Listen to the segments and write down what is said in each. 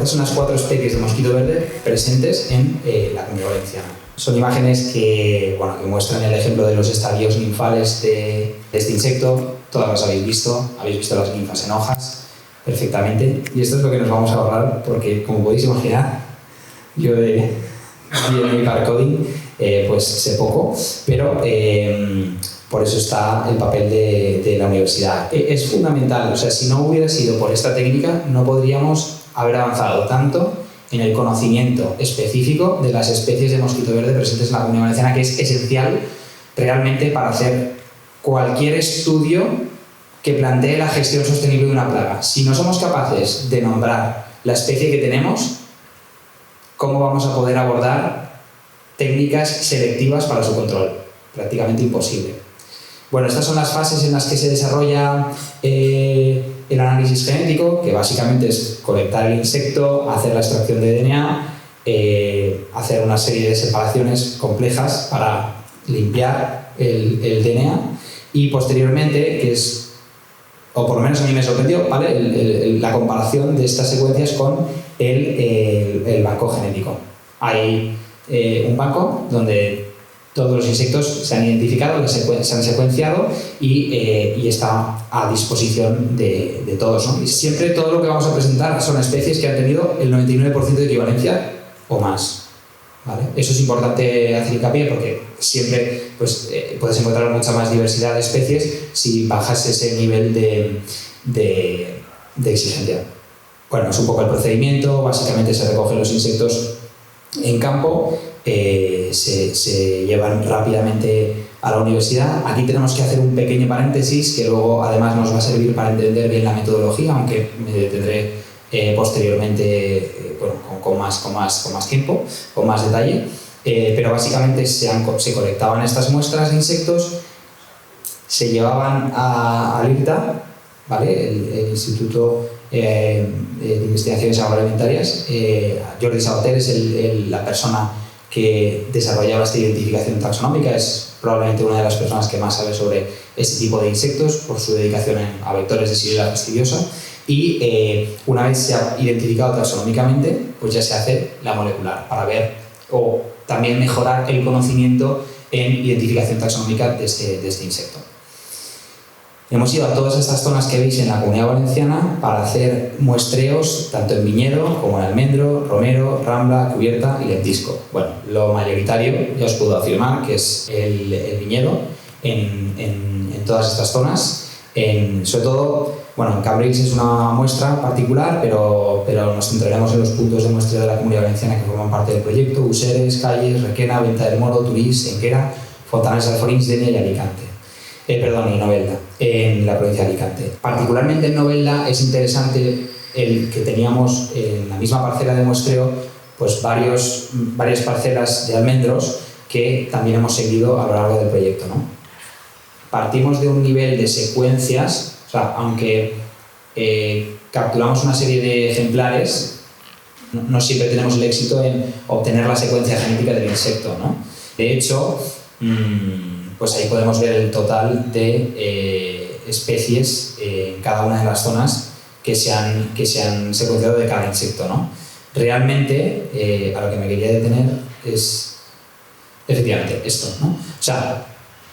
estas son las 4 especies de mosquito verde presentes en la Comunidad Valenciana. Son imágenes que muestran el ejemplo de los estadios ninfales de este insecto. Todas las habéis visto las ninfas en hojas perfectamente. Y esto es lo que nos vamos a ahorrar porque, como podéis imaginar, yo de Parcoding pues sé poco, pero por eso está el papel de la universidad. Es fundamental, o sea, si no hubiera sido por esta técnica, no podríamos haber avanzado tanto en el conocimiento específico de las especies de mosquito verde presentes en la Comunidad Valenciana, que es esencial realmente para hacer cualquier estudio que plantee la gestión sostenible de una plaga. Si no somos capaces de nombrar la especie que tenemos, ¿cómo vamos a poder abordar técnicas selectivas para su control? Prácticamente imposible. Bueno, estas son las fases en las que se desarrolla el análisis genético, que básicamente es colectar el insecto, hacer la extracción de DNA, hacer una serie de separaciones complejas para limpiar el DNA y posteriormente, que es, o por lo menos a mí me sorprendió, ¿vale? La comparación de estas secuencias con el banco genético. Hay un banco donde todos los insectos se han identificado, se han secuenciado y está a disposición de todos, ¿no? Y siempre todo lo que vamos a presentar son especies que han tenido el 99% de equivalencia o más, ¿vale? Eso es importante hacer hincapié porque siempre puedes encontrar mucha más diversidad de especies si bajas ese nivel de exigencia. Bueno, es un poco el procedimiento. Básicamente se recogen los insectos en campo, se llevan rápidamente a la universidad. Aquí tenemos que hacer un pequeño paréntesis que luego además nos va a servir para entender bien la metodología, aunque me detendré posteriormente con más tiempo, con más detalle. Pero básicamente se colectaban estas muestras de insectos, se llevaban al IRTA, ¿vale? El Instituto de Investigaciones Agroalimentarias. Jordi Sabater es la persona que desarrollaba esta identificación taxonómica, es probablemente una de las personas que más sabe sobre este tipo de insectos por su dedicación a vectores de Xylella fastidiosa. Y una vez se ha identificado taxonómicamente, pues ya se hace la molecular para ver o también mejorar el conocimiento en identificación taxonómica de este insecto. Hemos ido a todas estas zonas que veis en la Comunidad Valenciana para hacer muestreos tanto en viñedo como en almendro, romero, rambla, cubierta y lentisco. Bueno, lo mayoritario ya os puedo afirmar que es el viñedo en todas estas zonas. Sobre todo, en Cambrils es una muestra particular, pero nos centraremos en los puntos de muestreo de la Comunidad Valenciana que forman parte del proyecto: Useres, Calles, Requena, Venta del Moro, Turís, Enquera, Fontanals de Alforins, Denia y Alicante. Y Novelda, en la provincia de Alicante. Particularmente en Novelda es interesante el que teníamos en la misma parcela de muestreo pues varias parcelas de almendros que también hemos seguido a lo largo del proyecto, ¿no? Partimos de un nivel de secuencias, o sea, aunque capturamos una serie de ejemplares, no siempre tenemos el éxito en obtener la secuencia genética del insecto, ¿no? De hecho, pues ahí podemos ver el total de especies en cada una de las zonas que se han secuenciado de cada insecto, ¿no? Realmente, a lo que me quería detener es efectivamente esto, ¿no? O sea,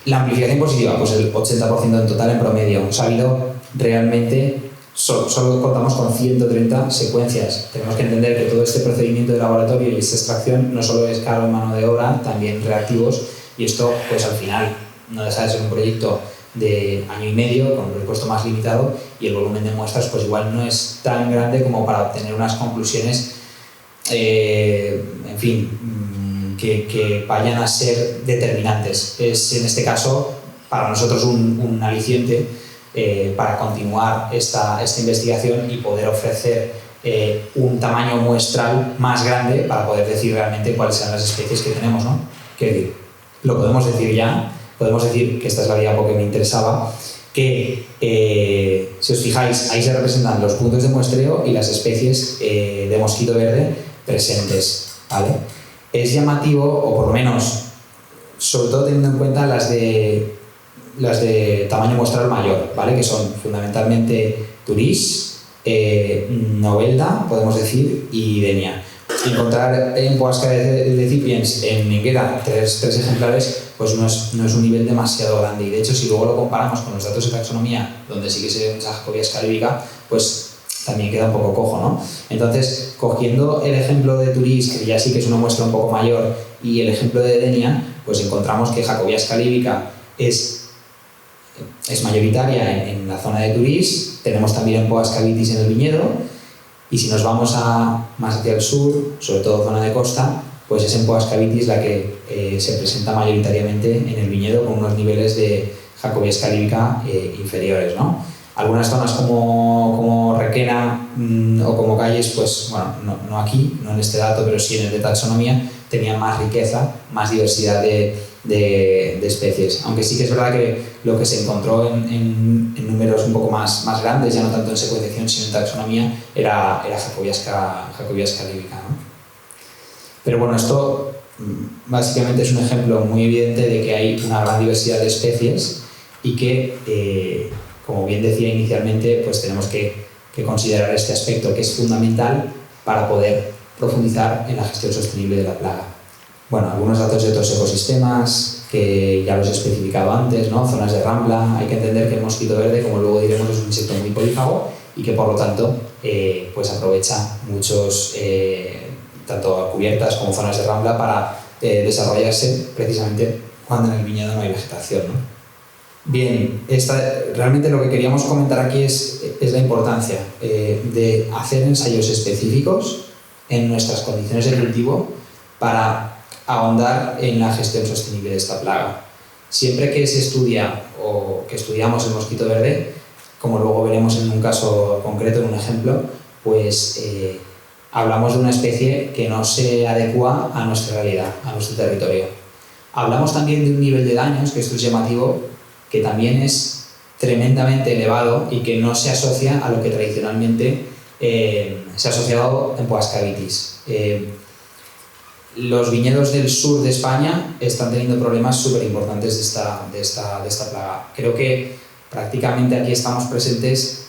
la amplificación positiva, pues el 80% en total en promedio. Hemos sabido realmente, solo contamos con 130 secuencias. Tenemos que entender que todo este procedimiento de laboratorio y esta extracción no solo es caro en mano de obra, también reactivos. Y esto, pues al final, no deja de ser un proyecto de año y medio, con un presupuesto más limitado, y el volumen de muestras pues igual no es tan grande como para obtener unas conclusiones, en fin, que vayan a ser determinantes. Es en este caso, para nosotros, un aliciente para continuar esta investigación y poder ofrecer un tamaño muestral más grande para poder decir realmente cuáles son las especies que tenemos, ¿no? Quiero decir, lo podemos decir ya, podemos decir que esta es la diapo que me interesaba, que si os fijáis, ahí se representan los puntos de muestreo y las especies de mosquito verde presentes, ¿vale? Es llamativo, o por lo menos, sobre todo teniendo en cuenta las de tamaño muestral mayor, ¿vale? Que son fundamentalmente Turís, Novelda, podemos decir, y Denia. Encontrar en Poasca decipiens en Minguera tres ejemplares pues no es un nivel demasiado grande, y de hecho si luego lo comparamos con los datos de taxonomía, donde sí que se ve mucha Jacobias calibica, pues también queda un poco cojo, ¿no? Entonces, cogiendo el ejemplo de Turís, que ya sí que es una muestra un poco mayor, y el ejemplo de Denia, pues encontramos que Jacobias calibica es mayoritaria en la zona de Turís. Tenemos también en Poasca vitis en el viñedo, y si nos vamos más hacia el sur, sobre todo zona de costa, pues es en Poasca vitis la que se presenta mayoritariamente en el viñedo, con unos niveles de Jacobias calibica inferiores, ¿no? Algunas zonas como Requena o como Calles, pues bueno, no aquí, no en este dato, pero sí en el de taxonomía, tenían más riqueza, más diversidad de especies. Aunque sí que es verdad que lo que se encontró en números un poco más grandes, ya no tanto en secuenciación sino en taxonomía, era Jacobias calibica, ¿no? Pero bueno, esto básicamente es un ejemplo muy evidente de que hay una gran diversidad de especies y que, como bien decía inicialmente, pues tenemos que considerar este aspecto, que es fundamental para poder profundizar en la gestión sostenible de la plaga. Bueno, algunos datos de otros ecosistemas que ya los he especificado antes, ¿no? Zonas de rambla. Hay que entender que el mosquito verde, como luego diremos, es un insecto muy polífago y que por lo tanto pues aprovecha muchos, tanto cubiertas como zonas de rambla para desarrollarse precisamente cuando en el viñedo no hay vegetación, ¿no? Bien, realmente lo que queríamos comentar aquí es la importancia de hacer ensayos específicos en nuestras condiciones de cultivo para ahondar en la gestión sostenible de esta plaga. Siempre que se estudia o que estudiamos el mosquito verde, como luego veremos en un caso concreto, en un ejemplo, pues hablamos de una especie que no se adecua a nuestra realidad, a nuestro territorio. Hablamos también de un nivel de daños, que esto es llamativo, que también es tremendamente elevado y que no se asocia a lo que tradicionalmente se ha asociado en Poasca vitis. Los viñedos del sur de España están teniendo problemas súper importantes de esta plaga. Creo que prácticamente aquí estamos presentes,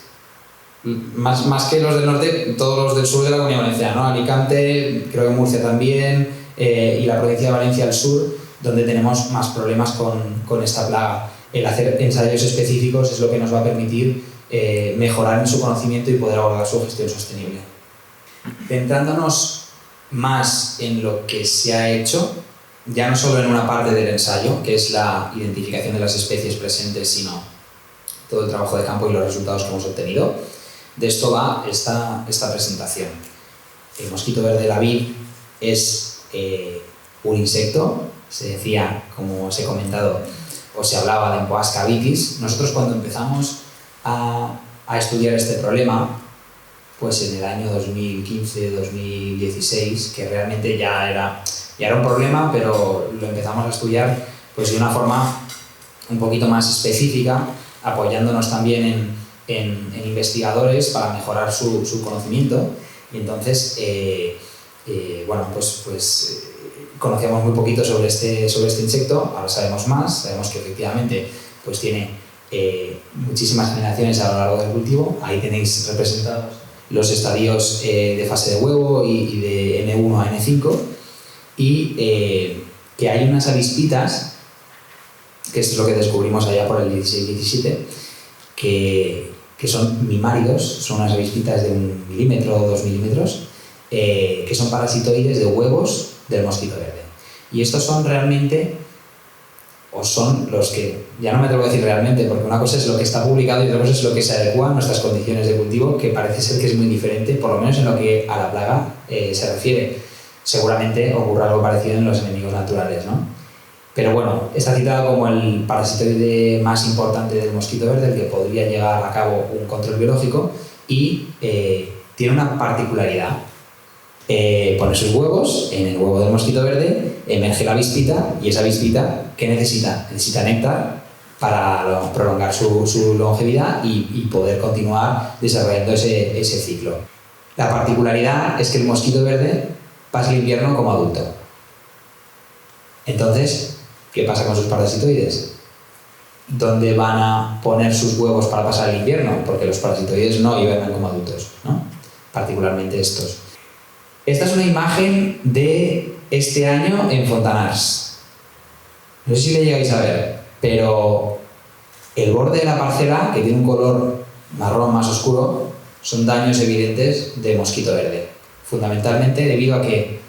más que los del norte, todos los del sur de la Comunidad Valenciana, ¿no? Alicante, creo que Murcia también, y la provincia de Valencia al sur, donde tenemos más problemas con esta plaga. El hacer ensayos específicos es lo que nos va a permitir mejorar en su conocimiento y poder abordar su gestión sostenible. Centrándonos más en lo que se ha hecho, ya no solo en una parte del ensayo, que es la identificación de las especies presentes, sino todo el trabajo de campo y los resultados que hemos obtenido. De esto va esta presentación. El mosquito verde de la vid es un insecto, se decía, como os he comentado, o se hablaba de Poasca vitis. Nosotros cuando empezamos a estudiar este problema, pues en el año 2015-2016, que realmente ya era un problema, pero lo empezamos a estudiar pues de una forma un poquito más específica, apoyándonos también en investigadores para mejorar su conocimiento. Y entonces, bueno, pues conocíamos muy poquito sobre este insecto. Ahora sabemos más, sabemos que efectivamente pues tiene muchísimas generaciones a lo largo del cultivo. Ahí tenéis representados los estadios de fase de huevo y de N1 a N5, y que hay unas avispitas, que esto es lo que descubrimos allá por el 16-17, que son mimáridos, son unas avispitas de 1 milímetro o 2 milímetros, que son parasitoides de huevos del mosquito verde. Y estos son realmente, o son los que, ya no me atrevo a decir realmente, porque una cosa es lo que está publicado y otra cosa es lo que se adecua a nuestras condiciones de cultivo, que parece ser que es muy diferente, por lo menos en lo que a la plaga se refiere. Seguramente ocurra algo parecido en los enemigos naturales, ¿no? Pero bueno, está citado como el parasitoide más importante del mosquito verde, el que podría llevar a cabo un control biológico, y tiene una particularidad. Pone sus huevos en el huevo del mosquito verde, emerge la avispita, y esa avispita, ¿qué necesita? Necesita néctar para prolongar su longevidad y poder continuar desarrollando ese ciclo. La particularidad es que el mosquito verde pasa el invierno como adulto. Entonces, ¿qué pasa con sus parasitoides? dónde van a poner sus huevos para pasar el invierno, porque los parasitoides no hibernan como adultos, ¿no? Particularmente estos. Esta es una imagen de este año en Fontanars. No sé si le llegáis a ver, pero el borde de la parcela, que tiene un color marrón más oscuro, son daños evidentes de mosquito verde. Fundamentalmente debido a que,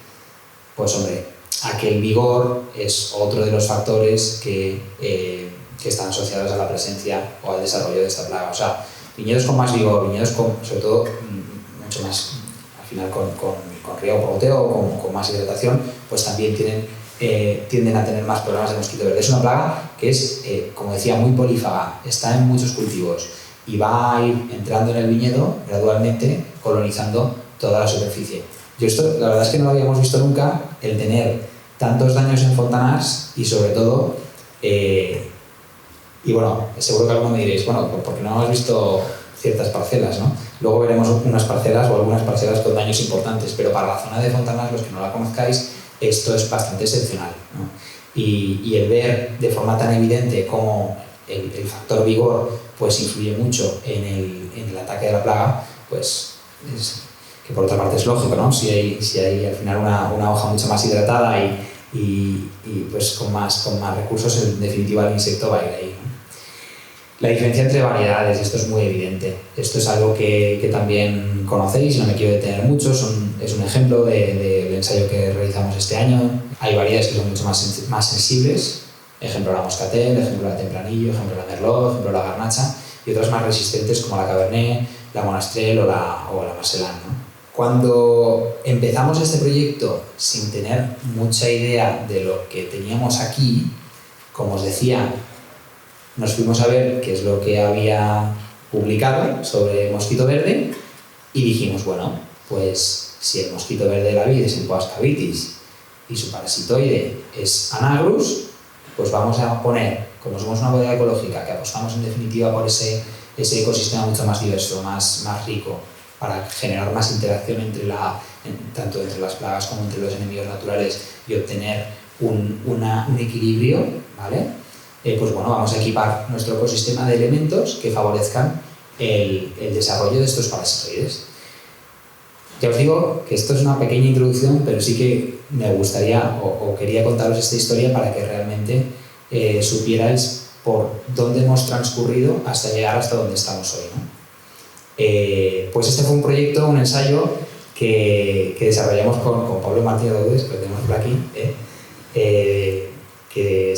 pues hombre, a que el vigor es otro de los factores que están asociados a la presencia o al desarrollo de esta plaga. O sea, viñedos con más vigor, viñedos con, sobre todo, mucho más, al final con riego por goteo o con más hidratación, pues también tienden a tener más problemas de mosquito verde. Es una plaga que es, como decía, muy polífaga, está en muchos cultivos y va a ir entrando en el viñedo gradualmente, colonizando toda la superficie. Yo esto, la verdad es que no lo habíamos visto nunca, el tener tantos daños en Fontanars y sobre todo, y bueno, seguro que alguno me diréis, bueno, porque no hemos visto ciertas parcelas, ¿no? Luego veremos unas parcelas o algunas parcelas con daños importantes, pero para la zona de Fontanars, los que no la conozcáis, esto es bastante excepcional, ¿no? Y el ver de forma tan evidente cómo el factor vigor pues influye mucho en el ataque de la plaga, pues es, que por otra parte es lógico, ¿no? Si hay al final una hoja mucho más hidratada y pues con más recursos, en definitiva el insecto va a ir ahí, ¿no? La diferencia entre variedades, esto es muy evidente. Esto es algo que también conocéis, no me quiero detener mucho, es un ejemplo del ensayo que realizamos este año. Hay variedades que son mucho más sensibles, ejemplo la moscatel, ejemplo la tempranillo, ejemplo la merlot, ejemplo la garnacha, y otras más resistentes como la cabernet, la monastrell o la marselan, ¿no? Cuando empezamos este proyecto sin tener mucha idea de lo que teníamos aquí, como os decía, nos fuimos a ver qué es lo que había publicado sobre mosquito verde y dijimos, bueno, pues si el mosquito verde de la vid es Empoas cavitis y su parasitoide es Anagrus, pues vamos a poner, como somos una bodega ecológica que apostamos en definitiva por ese ecosistema mucho más diverso, más rico, para generar más interacción tanto entre las plagas como entre los enemigos naturales y obtener un equilibrio, ¿vale? Pues bueno, vamos a equipar nuestro ecosistema de elementos que favorezcan el desarrollo de estos parasitoides. Ya os digo que esto es una pequeña introducción, pero sí que me gustaría o quería contaros esta historia para que realmente supierais por dónde hemos transcurrido hasta llegar hasta donde estamos hoy, ¿no? Pues este fue un proyecto, un ensayo que desarrollamos con Pablo Martínez Rodríguez, que lo tenemos por aquí, que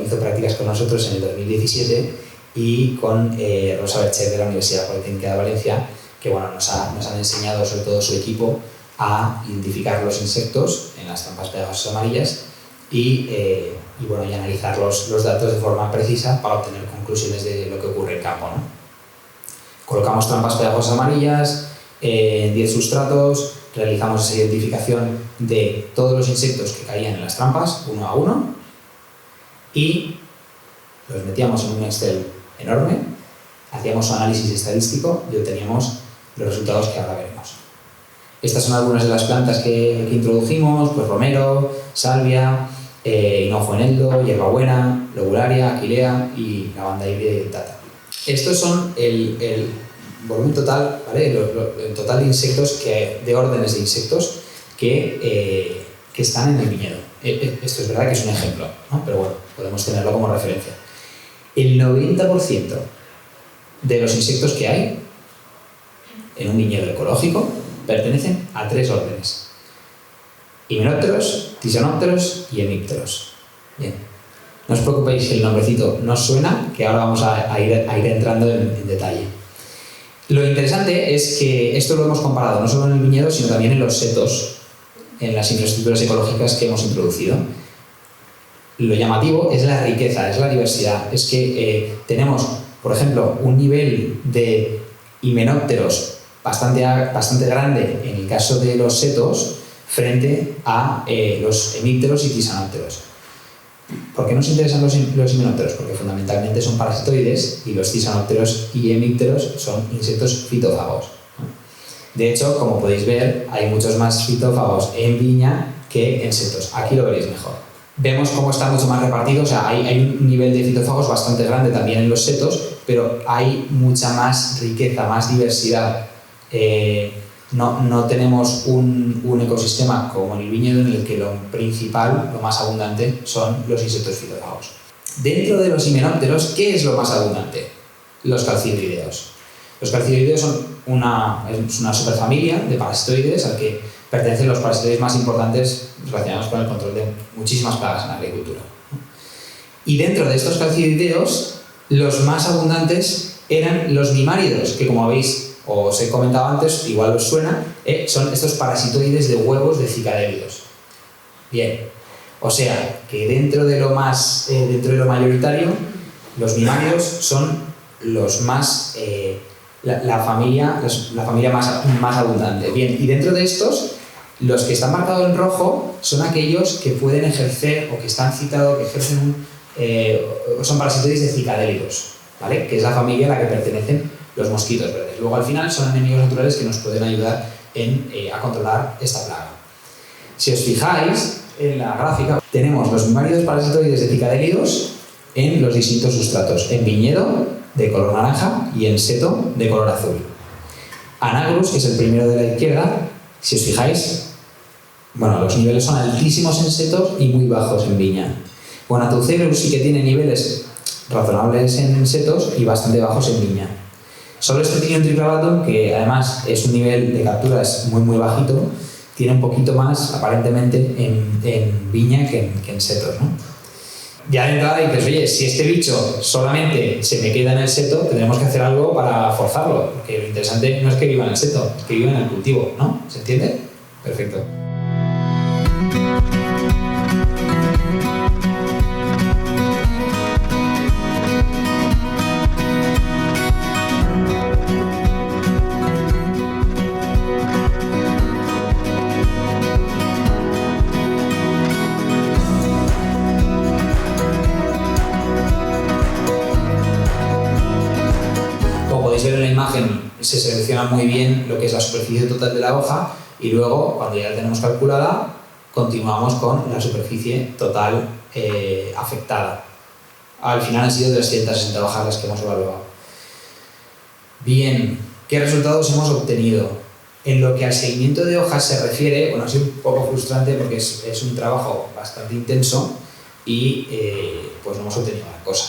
hizo prácticas con nosotros en el 2017, y con Rosa Bercher de la Universidad Politécnica de Valencia, que bueno, nos han enseñado, sobre todo su equipo, a identificar los insectos en las trampas pegajosas amarillas y analizar los datos de forma precisa para obtener conclusiones de lo que ocurre en campo, ¿no? Colocamos trampas pegajosas amarillas en 10 sustratos, realizamos esa identificación de todos los insectos que caían en las trampas, uno a uno, y los metíamos en un Excel enorme, hacíamos su análisis estadístico y obteníamos los resultados que ahora veremos. Estas son algunas de las plantas que introdujimos, pues romero, salvia, hinojo eneldo, hierbabuena, lobularia, aquilea y lavanda híbrida y dentata. Estos son el volumen total, ¿vale? El total de insectos, de órdenes de insectos que están en el viñedo. Esto es verdad que es un ejemplo, ¿no? Pero bueno, podemos tenerlo como referencia. El 90% de los insectos que hay en un viñedo ecológico pertenecen a 3 órdenes: Hymenopteros, Thysanopteros y Hemipteros. Bien, no os preocupéis si el nombrecito no suena, que ahora vamos a ir entrando en detalle. Lo interesante es que esto lo hemos comparado no solo en el viñedo, sino también en los setos, en las infraestructuras ecológicas que hemos introducido. Lo llamativo es la riqueza, es la diversidad. Es que tenemos, por ejemplo, un nivel de himenópteros bastante grande en el caso de los setos frente a los hemípteros y tisanópteros. ¿Por qué nos interesan los himenópteros? Porque fundamentalmente son parasitoides y los tisanópteros y hemípteros son insectos fitófagos. De hecho, como podéis ver, hay muchos más fitófagos en viña que en setos. Aquí lo veréis mejor. vemos cómo está mucho más repartido, o sea, hay un nivel de fitófagos bastante grande también en los setos, pero hay mucha más riqueza, más diversidad. No tenemos un ecosistema como en el viñedo en el que lo principal, lo más abundante, son los insectos fitófagos. Dentro de los himenópteros, ¿qué es lo más abundante? Los calcidrideos. Los calcidrideos son una superfamilia de parasitoides al que pertenecen los parasitoides más importantes relacionados con el control de muchísimas plagas en la agricultura. Y dentro de estos calcidrideos, los más abundantes eran los mimáridos, que como habéis os he comentado antes, igual os suena, son estos parasitoides de huevos de cicadélidos. Bien, o sea que dentro de lo mayoritario, los mimáridos son los más la familia más abundante. Bien, y dentro de estos, los que están marcados en rojo son aquellos que pueden ejercer o que están citados, que ejercen son parasitoides de cicadélidos, ¿vale? Que es la familia a la que pertenecen los mosquitos verdes. Luego al final son enemigos naturales que nos pueden ayudar a controlar esta plaga. Si os fijáis en la gráfica, tenemos los mimáridos parasitoides de cicadélidos en los distintos sustratos, en viñedo de color naranja y en seto de color azul. Anagrus, que es el primero de la izquierda, si os fijáis, bueno, los niveles son altísimos en setos y muy bajos en viña. Guanateucereus sí que tiene niveles razonables en setos y bastante bajos en viña. Solestotinium triclavatum, que además es un nivel de captura es muy bajito, tiene un poquito más aparentemente en viña que en setos, ¿no? Ya de entrada dices, oye, si este bicho solamente se me queda en el seto, tendremos que hacer algo para forzarlo, porque lo interesante no es que viva en el seto, es que viva en el cultivo, ¿no? ¿Se entiende? Perfecto. En la imagen se selecciona muy bien lo que es la superficie total de la hoja y luego, cuando ya la tenemos calculada, continuamos con la superficie total afectada. Al final han sido 360 hojas las que hemos evaluado. Bien, ¿qué resultados hemos obtenido? En lo que al seguimiento de hojas se refiere, bueno, ha sido un poco frustrante porque es un trabajo bastante intenso y pues no hemos obtenido gran cosa.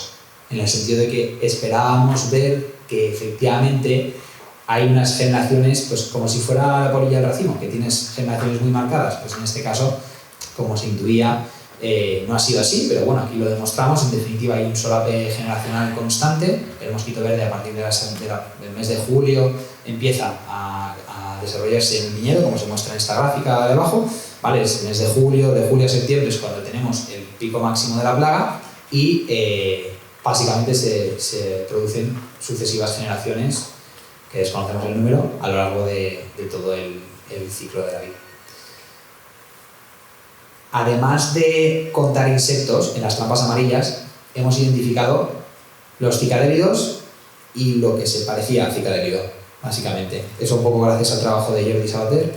En el sentido de que esperábamos ver que efectivamente hay unas generaciones, pues como si fuera la polilla del racimo, que tienes generaciones muy marcadas, pues en este caso, como se intuía, no ha sido así, pero bueno, aquí lo demostramos. En definitiva hay un solape generacional constante. El mosquito verde a partir del mes de julio empieza a desarrollarse en el viñedo, como se muestra en esta gráfica de abajo, ¿vale? Es el mes de julio a septiembre es cuando tenemos el pico máximo de la plaga y básicamente se producen sucesivas generaciones, que desconocemos el número, a lo largo de todo el ciclo de la vida. Además de contar insectos, en las trampas amarillas hemos identificado los cicadélidos y lo que se parecía al cicadélido, básicamente. Eso un poco gracias al trabajo de Jordi Sabater,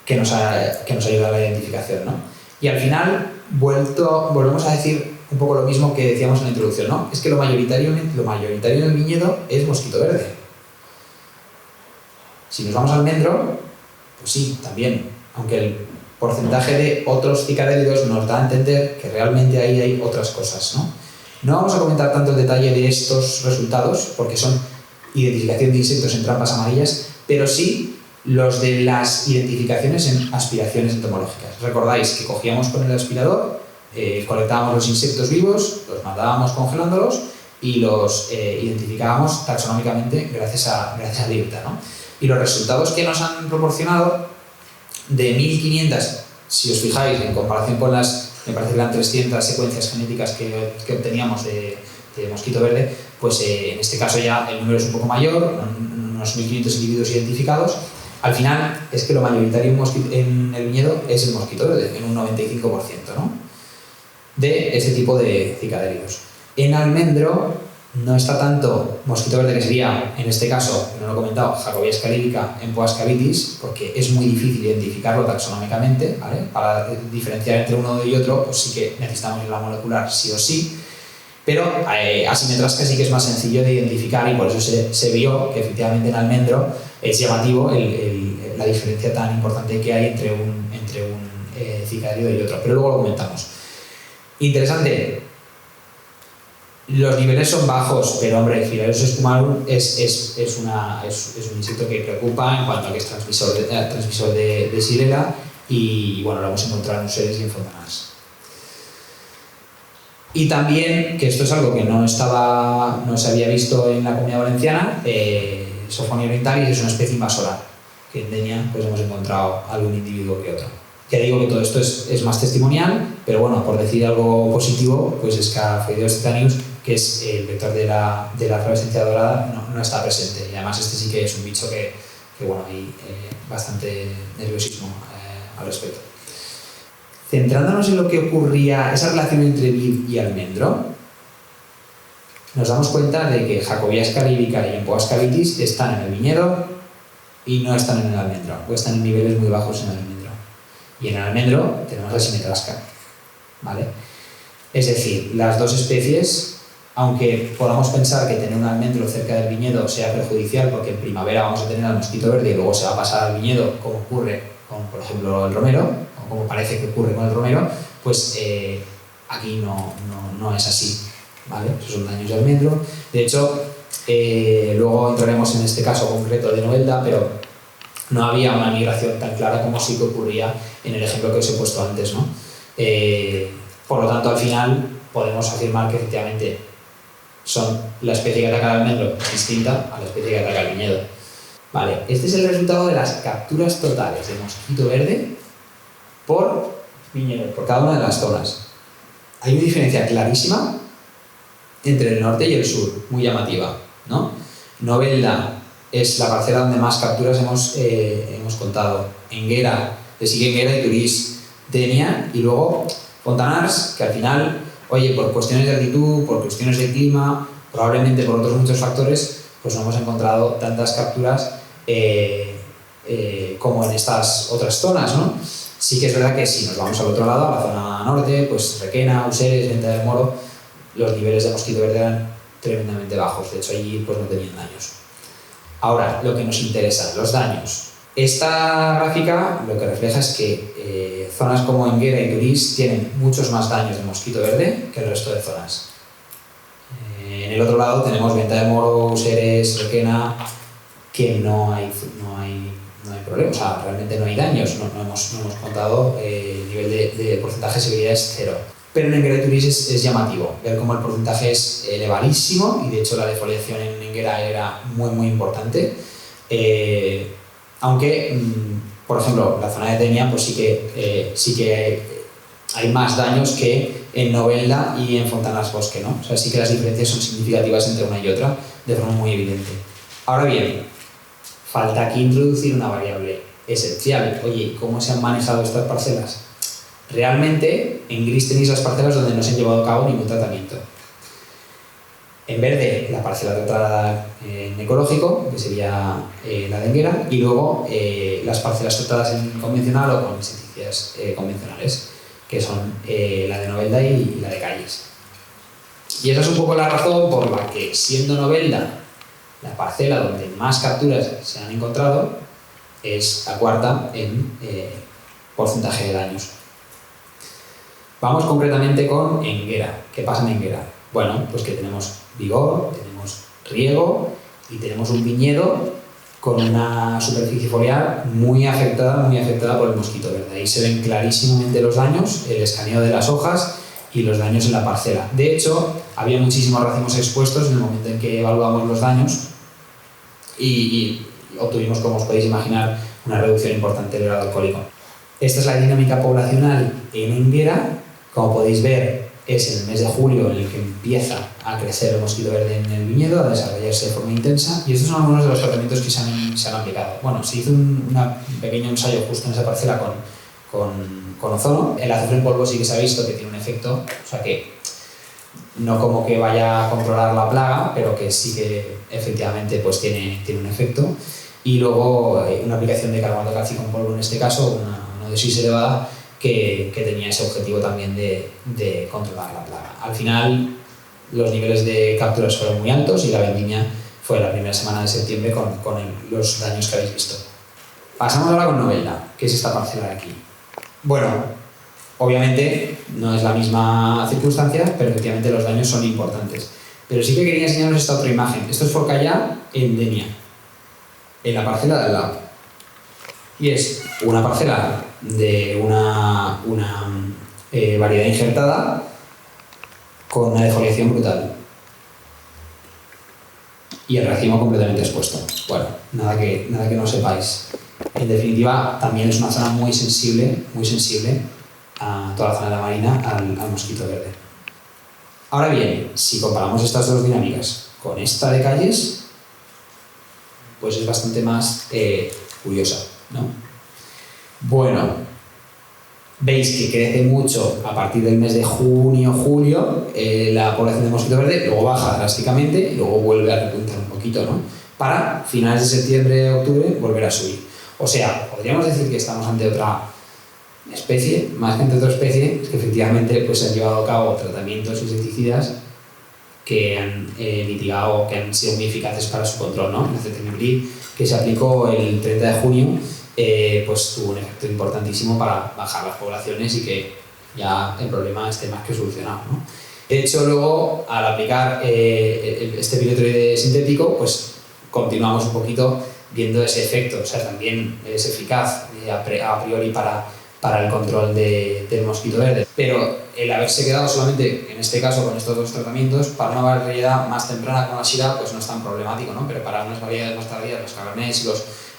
que nos ayuda a la identificación, ¿no? Y al final volvemos a decir un poco lo mismo que decíamos en la introducción, ¿no? Es que lo mayoritario en el viñedo es mosquito verde. Si nos vamos al almendro, pues sí, también, aunque el porcentaje de otros cicadélidos nos da a entender que realmente ahí hay otras cosas, ¿no? No vamos a comentar tanto el detalle de estos resultados, porque son identificación de insectos en trampas amarillas, pero sí los de las identificaciones en aspiraciones entomológicas. Recordáis que cogíamos con el aspirador, colectábamos los insectos vivos, los matábamos congelándolos y los identificábamos taxonómicamente gracias a Dirta, ¿no? Y los resultados que nos han proporcionado, de 1500, si os fijáis, en comparación con me parece que eran 300 secuencias genéticas que obteníamos de mosquito verde, pues en este caso ya el número es un poco mayor, unos 1500 individuos identificados. Al final es que lo mayoritario en el viñedo es el mosquito verde, en un 95%, ¿no? De ese tipo de cicadélidos. En almendro no está tanto mosquito verde, que sería, en este caso, que no lo he comentado, Jacobias calibica en Poas cavitis, porque es muy difícil identificarlo taxonómicamente, ¿vale? Para diferenciar entre uno y otro, pues sí que necesitamos la molecular sí o sí, pero Asimetrasca sí que es más sencillo de identificar, y por eso se vio que efectivamente en almendro es llamativo la diferencia tan importante que hay entre un cicadrio y otro, pero luego lo comentamos. Interesante. Los niveles son bajos, pero hombre, Phylloeus espumarum es un insecto que preocupa en cuanto a que es transmisor de Xylella, y bueno, lo hemos encontrado en Useres y en Fontanars. Y también, que esto es algo que no se había visto en la Comunidad Valenciana, Sophonia orientalis es una especie invasora, que en Denia pues hemos encontrado algún individuo que otro. Ya digo que todo esto es más testimonial, pero bueno, por decir algo positivo, pues Scaphoideus titanius, que es el vector de la flavescencia dorada, no está presente. Y además este sí que es un bicho que bueno, hay bastante nerviosismo al respecto. Centrándonos en lo que ocurría, esa relación entre vid y almendro, nos damos cuenta de que Jacobias calibica y Poas cavitis están en el viñedo y no están en el almendro, o están en niveles muy bajos en el almendro. Y en el almendro tenemos Asimetrasca, ¿vale? Es decir, las dos especies, aunque podamos pensar que tener un almendro cerca del viñedo sea perjudicial, porque en primavera vamos a tener al mosquito verde y luego se va a pasar al viñedo, como ocurre con, por ejemplo, el romero, o como parece que ocurre con el romero, pues aquí no es así, ¿vale? Esos son daños de almendro. De hecho, luego entraremos en este caso concreto de Novelda, pero no había una migración tan clara como sí que ocurría en el ejemplo que os he puesto antes, ¿no? Por lo tanto, al final podemos afirmar que efectivamente son la especie que ataca el almendro distinta a la especie que ataca el viñedo. Vale, este es el resultado de las capturas totales de mosquito verde por viñedo, por cada una de las zonas. Hay una diferencia clarísima entre el norte y el sur, muy llamativa, ¿no? Novelda es la parcela donde más capturas hemos contado. Enguera, le sigue Enguera y Turís, Denia, y luego Fontanars, que al final, oye, por cuestiones de altitud, por cuestiones de clima, probablemente por otros muchos factores, pues no hemos encontrado tantas capturas como en estas otras zonas, ¿no? Sí que es verdad que si nos vamos al otro lado, a la zona norte, pues Requena, Useres, Venta del Moro, los niveles de mosquito verde eran tremendamente bajos, de hecho allí pues no tenían daños. Ahora, lo que nos interesa, los daños. Esta gráfica lo que refleja es que zonas como Enguera y Turís tienen muchos más daños de mosquito verde que el resto de zonas. En el otro lado tenemos Venta de Moro, Useres, Requena, que no hay problema, o sea, realmente no hay daños, no hemos contado, el nivel de porcentaje de seguridad es cero. Pero en Enguera y Turís es llamativo, ver cómo el porcentaje es elevadísimo, y de hecho la defoliación en Enguera era muy importante. Aunque, por ejemplo, la zona de Denia pues sí que hay más daños que en Novelda y en Fontanars Bosque, ¿no? O sea, sí que las diferencias son significativas entre una y otra de forma muy evidente. Ahora bien, falta aquí introducir una variable esencial. Oye, ¿cómo se han manejado estas parcelas? Realmente, en gris tenéis las parcelas donde no se han llevado a cabo ningún tratamiento. En verde, la parcela tratada en ecológico, que sería la de Enguera, y luego las parcelas tratadas en convencional o con insecticidas convencionales, que son la de Novelda y la de Calles. Y esa es un poco la razón por la que, siendo Novelda la parcela donde más capturas se han encontrado, es la cuarta en porcentaje de daños. Vamos concretamente con Enguera. ¿Qué pasa en Enguera? Bueno, pues que tenemos vigor, tenemos riego y tenemos un viñedo con una superficie foliar muy afectada por el mosquito verde. Ahí se ven clarísimamente los daños, el escaneo de las hojas y los daños en la parcela. De hecho, había muchísimos racimos expuestos en el momento en que evaluamos los daños y obtuvimos, como os podéis imaginar, una reducción importante del grado alcohólico. Esta es la dinámica poblacional en Enguera. Como podéis ver, es en el mes de julio en el que empieza a crecer el mosquito verde en el viñedo, a desarrollarse de forma intensa, y estos son algunos de los tratamientos que se han aplicado. Bueno, se hizo un pequeño ensayo justo en esa parcela con ozono. El azufre en polvo sí que se ha visto que tiene un efecto, o sea que no como que vaya a controlar la plaga, pero que sí que efectivamente pues tiene un efecto. Y luego una aplicación de carbonato cálcico en polvo en este caso, una dosis elevada, que tenía ese objetivo también de controlar la plaga. Al final los niveles de capturas fueron muy altos y la vendimia fue la primera semana de septiembre con los daños que habéis visto. Pasamos ahora con Novelda, que es esta parcela de aquí. Bueno, obviamente no es la misma circunstancia, pero efectivamente los daños son importantes. Pero sí que quería enseñaros esta otra imagen. Esto es Forcallá en Denia, en la parcela de al lado. Y es una parcela de una variedad injertada con una defoliación brutal. Y el racimo completamente expuesto. Bueno, nada que no sepáis. En definitiva, también es una zona muy sensible a toda la zona de la marina al mosquito verde. Ahora bien, si comparamos estas dos dinámicas con esta de calles, pues es bastante más curiosa, ¿no? Bueno, veis que crece mucho a partir del mes de junio, julio, la población de mosquito verde, luego baja drásticamente y luego vuelve a repuntar un poquito, ¿no? Para finales de septiembre, octubre, volver a subir. O sea, podríamos decir que estamos ante otra especie, más que ante otra especie, es que efectivamente pues, se han llevado a cabo tratamientos insecticidas que han mitigado, que han sido muy eficaces para su control, ¿no? El acetamiprid, que se aplicó el 30 de junio, pues tuvo un efecto importantísimo para bajar las poblaciones y que ya el problema esté más que solucionado, ¿no? De hecho, luego, al aplicar este piretroide sintético, pues continuamos un poquito viendo ese efecto, o sea, también es eficaz a priori para el control del mosquito verde. Pero el haberse quedado solamente, en este caso, con estos dos tratamientos, para una variedad más temprana como la Shiraz, pues no es tan problemático, ¿no? Pero para unas variedades más tardías, los cabernets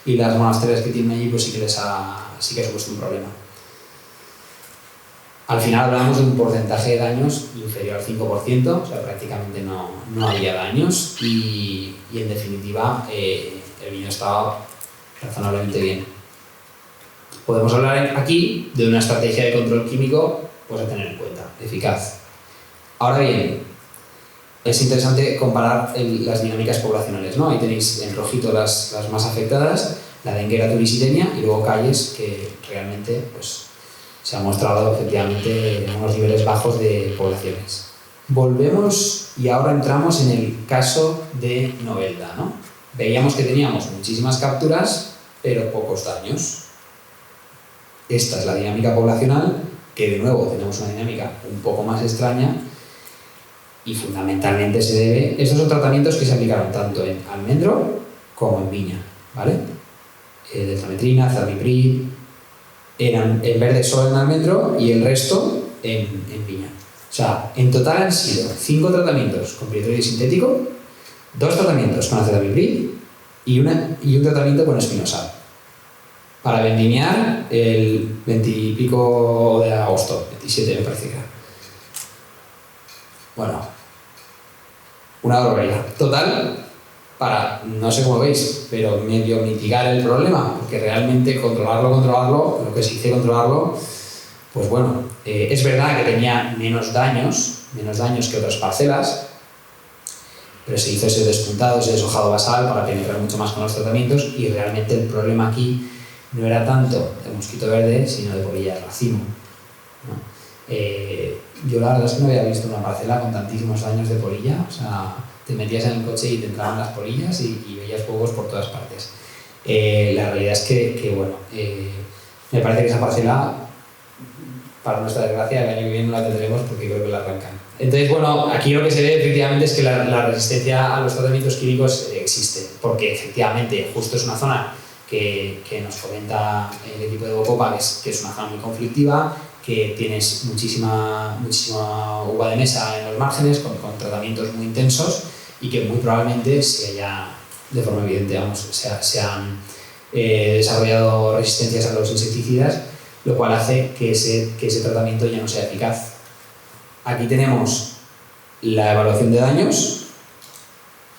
y las monasterias que tienen allí, pues sí que ha supuesto un problema. Al final hablamos de un porcentaje de daños inferior al 5%, o sea, prácticamente no había daños y en definitiva el viño estaba razonablemente bien. Podemos hablar aquí de una estrategia de control químico pues, a tener en cuenta, eficaz. Ahora bien, es interesante comparar las dinámicas poblacionales, ¿no? Ahí tenéis en rojito las más afectadas, la denguera turisitenia y luego calles que realmente pues, se ha mostrado efectivamente en unos niveles bajos de poblaciones. Volvemos y ahora entramos en el caso de Novelda, ¿no? Veíamos que teníamos muchísimas capturas, pero pocos daños. Esta es la dinámica poblacional, que de nuevo tenemos una dinámica un poco más extraña y fundamentalmente se debe... Estos son tratamientos que se aplicaron tanto en almendro como en viña, ¿vale? Deltametrina, Zalmiprid, eran en verde solo en almendro y el resto en viña. O sea, en total han sido 5 tratamientos con piretroide sintético, 2 tratamientos con acetamiprid y un tratamiento con espinosal. Para vendimiar el 20 y pico de agosto, 27 me parece que era. Bueno, una barbaridad. Total, para, no sé cómo veis, pero medio mitigar el problema, porque realmente controlarlo, lo que se dice controlarlo, pues bueno, es verdad que tenía menos daños que otras parcelas, pero se hizo ese despuntado, ese deshojado basal para penetrar mucho más con los tratamientos y realmente el problema aquí no era tanto de mosquito verde, sino de polilla de racimo, ¿no? Yo la verdad es que no había visto una parcela con tantísimos daños de polilla, o sea, te metías en el coche y te entraban las polillas y veías fuegos por todas partes. La realidad es que bueno, me parece que esa parcela, para nuestra desgracia, el año que viene no la tendremos porque creo que la arrancan. Entonces, bueno, aquí lo que se ve efectivamente es que la resistencia a los tratamientos químicos existe, porque efectivamente justo es una zona que nos comenta el equipo de Bocopa, que es una zona muy conflictiva, que tienes muchísima uva de mesa en los márgenes con tratamientos muy intensos y que muy probablemente se haya, de forma evidente, se han desarrollado resistencias a los insecticidas, lo cual hace que ese tratamiento ya no sea eficaz. Aquí tenemos la evaluación de daños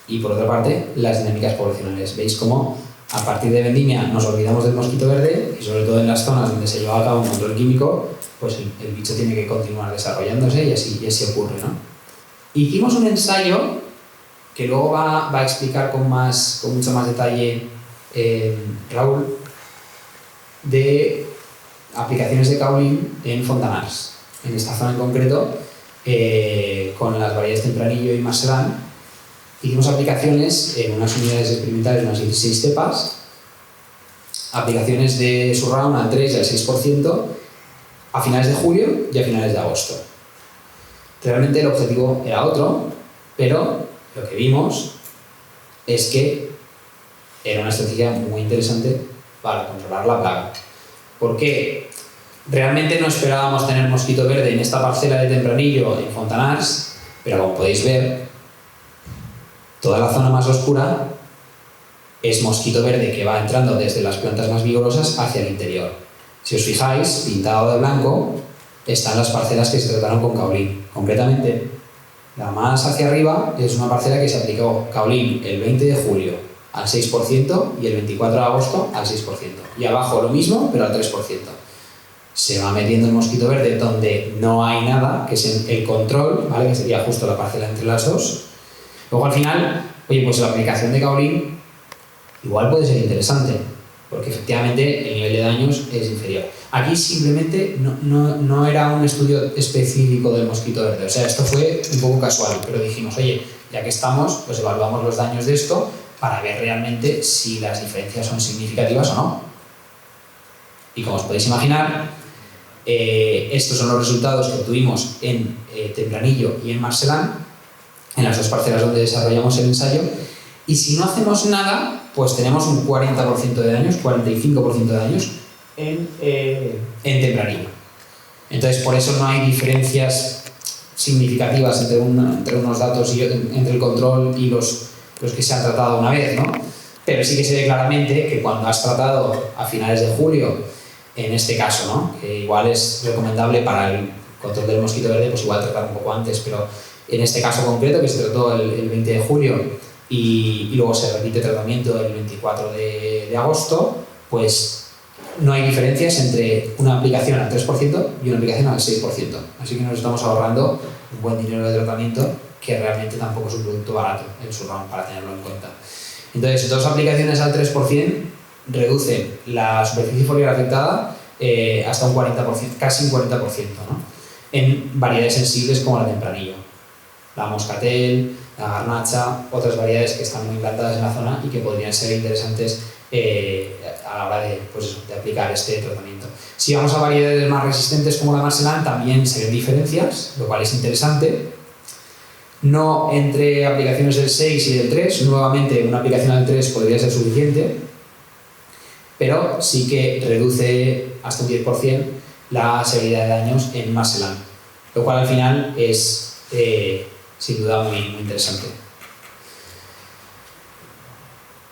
y, por otra parte, las dinámicas poblacionales. ¿Veis cómo a partir de vendimia nos olvidamos del mosquito verde y, sobre todo en las zonas donde se lleva a cabo un control químico, pues el bicho tiene que continuar desarrollándose y así ocurre, ¿no? Hicimos un ensayo que luego va a explicar con mucho más detalle Raúl, de aplicaciones de kaolin en Fontanars, en esta zona en concreto, con las variedades Tempranillo y Marselan. Hicimos aplicaciones en unas unidades experimentales, unas 16 cepas, aplicaciones de surround al 3 y al 6% a finales de julio y a finales de agosto. Realmente el objetivo era otro, pero lo que vimos es que era una estrategia muy interesante para controlar la plaga. Porque realmente no esperábamos tener mosquito verde en esta parcela de Tempranillo en Fontanars, pero como podéis ver, toda la zona más oscura es mosquito verde que va entrando desde las plantas más vigorosas hacia el interior. Si os fijáis, pintado de blanco, están las parcelas que se trataron con kaolin. Concretamente, la más hacia arriba es una parcela que se aplicó kaolin el 20 de julio al 6% y el 24 de agosto al 6%. Y abajo lo mismo, pero al 3%. Se va metiendo el mosquito verde donde no hay nada, que es el control, ¿vale? Que sería justo la parcela entre las dos. Luego al final, oye, pues la aplicación de kaolin igual puede ser interesante, porque efectivamente el nivel de daños es inferior. Aquí simplemente no era un estudio específico del mosquito verde, o sea, esto fue un poco casual, pero dijimos, oye, ya que estamos, pues evaluamos los daños de esto para ver realmente si las diferencias son significativas o no. Y como os podéis imaginar, estos son los resultados que obtuvimos en Tempranillo y en Marselan, en las dos parcelas donde desarrollamos el ensayo, y si no hacemos nada, pues tenemos un 40% de daños, 45% de daños en Tempranillo. Entonces, por eso no hay diferencias significativas entre unos datos y entre el control y los que se han tratado una vez, ¿no? Pero sí que se ve claramente que cuando has tratado a finales de julio, en este caso, ¿no? Que igual es recomendable para el control del mosquito verde, pues igual tratar un poco antes, pero en este caso concreto, que se trató el 20 de julio y luego se repite tratamiento el 24 de agosto, pues no hay diferencias entre una aplicación al 3% y una aplicación al 6%. Así que nos estamos ahorrando un buen dinero de tratamiento, que realmente tampoco es un producto barato, el surround, para tenerlo en cuenta. Entonces, dos aplicaciones al 3% reducen la superficie foliar afectada hasta un 40%, casi un 40%, ¿no? En variedades sensibles como la Tempranillo, la moscatel, la garnacha, otras variedades que están muy implantadas en la zona y que podrían ser interesantes a la hora de aplicar este tratamiento. Si vamos a variedades más resistentes como la Marselan, también se ven diferencias, lo cual es interesante. No entre aplicaciones del 6 y del 3, nuevamente una aplicación al 3 podría ser suficiente, pero sí que reduce hasta un 10% la severidad de daños en Marselan, lo cual al final es sin duda muy interesante.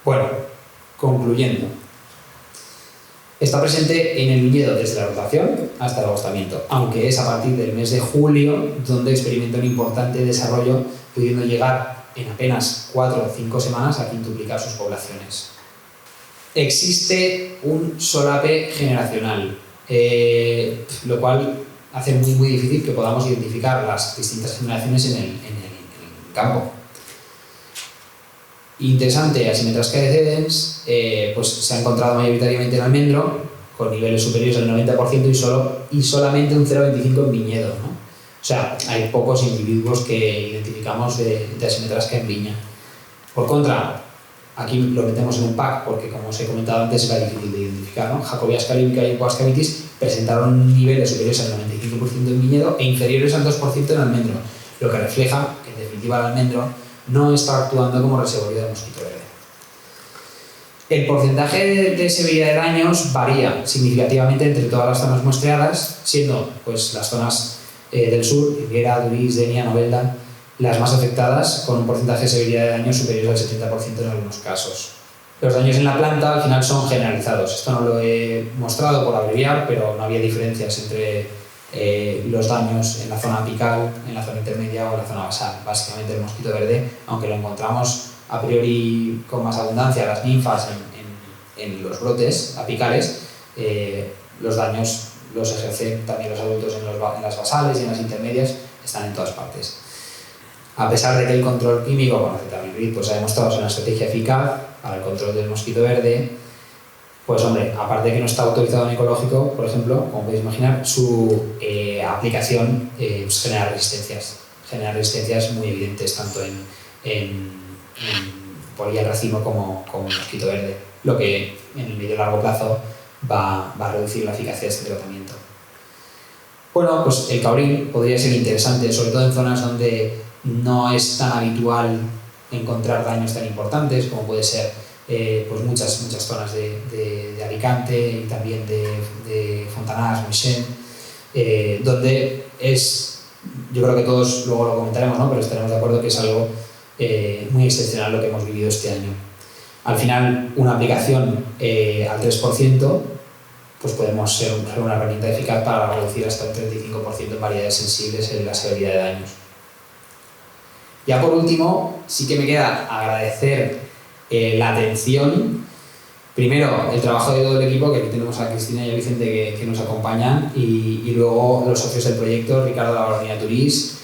Bueno, concluyendo, está presente en el viñedo desde la rotación hasta el agostamiento, aunque es a partir del mes de julio donde experimenta un importante desarrollo, pudiendo llegar en apenas 4 o 5 semanas a quintuplicar sus poblaciones. Existe un solape generacional, lo cual hace muy difícil que podamos identificar las distintas generaciones en el campo. Interesante, Asymmetra's caedecedens, pues se ha encontrado mayoritariamente en almendro, con niveles superiores al 90% y solamente un 0,25 en viñedo, ¿no? O sea, hay pocos individuos que identificamos de Asymmetra's en viña. Por contra, aquí lo metemos en un pack porque, como os he comentado antes, era difícil de identificar, ¿no? Jacobias calíbica y Coas cavitis presentaron niveles superiores al 95% en viñedo e inferiores al 2% en almendro, lo que refleja que, en definitiva, el almendro no está actuando como reservorio de mosquito verde. El porcentaje de severidad de daños varía significativamente entre todas las zonas muestreadas, siendo pues, las zonas del sur, Higuera, Durís, Denia, Novelda, las más afectadas, con un porcentaje de severidad de daños superior al 70% en algunos casos. Los daños en la planta al final son generalizados. Esto no lo he mostrado por abreviar, pero no había diferencias entre los daños en la zona apical, en la zona intermedia o en la zona basal. Básicamente el mosquito verde, aunque lo encontramos a priori con más abundancia las ninfas en los brotes apicales, los daños los ejercen también los adultos en las basales y en las intermedias, están en todas partes. A pesar de que el control químico con acetamipril pues ha demostrado ser una estrategia eficaz para el control del mosquito verde, pues hombre, aparte de que no está autorizado en ecológico, por ejemplo, como podéis imaginar, su aplicación pues genera resistencias muy evidentes tanto en polilla de racimo como mosquito verde, lo que en el medio y largo plazo va a reducir la eficacia de este tratamiento. Bueno, pues el cabril podría ser interesante, sobre todo en zonas donde no es tan habitual encontrar daños tan importantes como puede ser pues muchas zonas de Alicante y también de Fontanars, Moixent, donde es, yo creo que todos luego lo comentaremos, ¿no? Pero estaremos de acuerdo que es algo muy excepcional lo que hemos vivido este año. Al final, una aplicación al 3% pues podemos ser una herramienta eficaz para reducir hasta un 35% en variedades sensibles en la severidad de daños. Ya por último, sí que me queda agradecer la atención. Primero, el trabajo de todo el equipo, que aquí tenemos a Cristina y a Vicente que nos acompañan, y luego los socios del proyecto, Ricardo Labarnía Turís,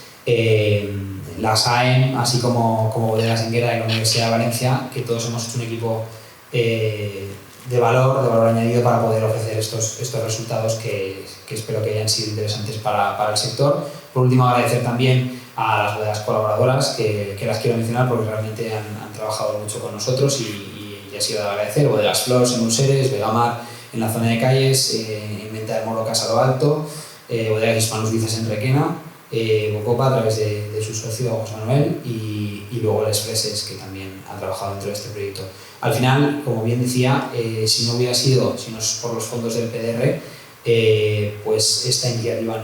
la SAEM, así como Bodegas Enguera y la Universidad de Valencia, que todos hemos hecho un equipo de valor añadido para poder ofrecer estos resultados que espero que hayan sido interesantes para el sector. Por último, agradecer también a las bodegas colaboradoras, que las quiero mencionar porque realmente han trabajado mucho con nosotros y ha sido de agradecer. Bodegas Flors en Museres, Vegamar en la zona de Calles, en Venta de Moro, Casa Lo Alto, Bodegas Hispanos Vices en Requena, Bocopa a través de su socio José Manuel y luego Les Freses, que también ha trabajado dentro de este proyecto. Al final, como bien decía, si no es por los fondos del PDR, pues esta iniciativa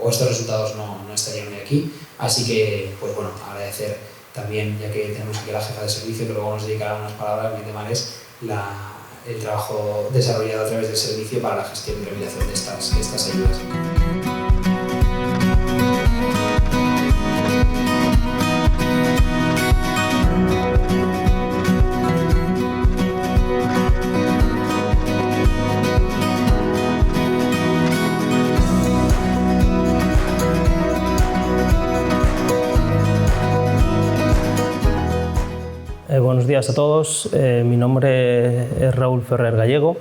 o estos resultados no estarían hoy aquí. Así que, pues bueno, agradecer también, ya que tenemos aquí a la jefa de servicio, que luego nos dedicará unas palabras muy temales, el trabajo desarrollado a través del servicio para la gestión y tramitación de estas ayudas. Buenos días a todos, mi nombre es Raúl Ferrer Gallego.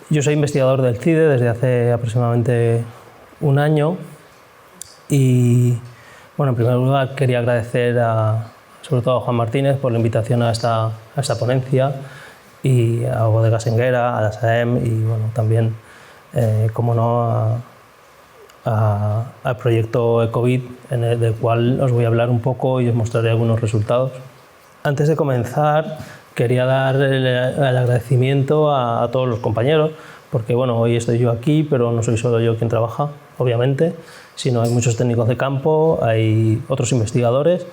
Yo soy investigador del CIDE desde hace aproximadamente un año y, bueno, en primer lugar quería agradecer sobre todo a Juan Martínez por la invitación a esta ponencia y a Bodegas Enguera, a la SAEM y, bueno, también, como no, al proyecto Ecovid, del cual os voy a hablar un poco y os mostraré algunos resultados. Antes de comenzar, quería dar el agradecimiento a todos los compañeros, porque bueno, hoy estoy yo aquí, pero no soy solo yo quien trabaja, obviamente, sino hay muchos técnicos de campo, hay otros investigadores,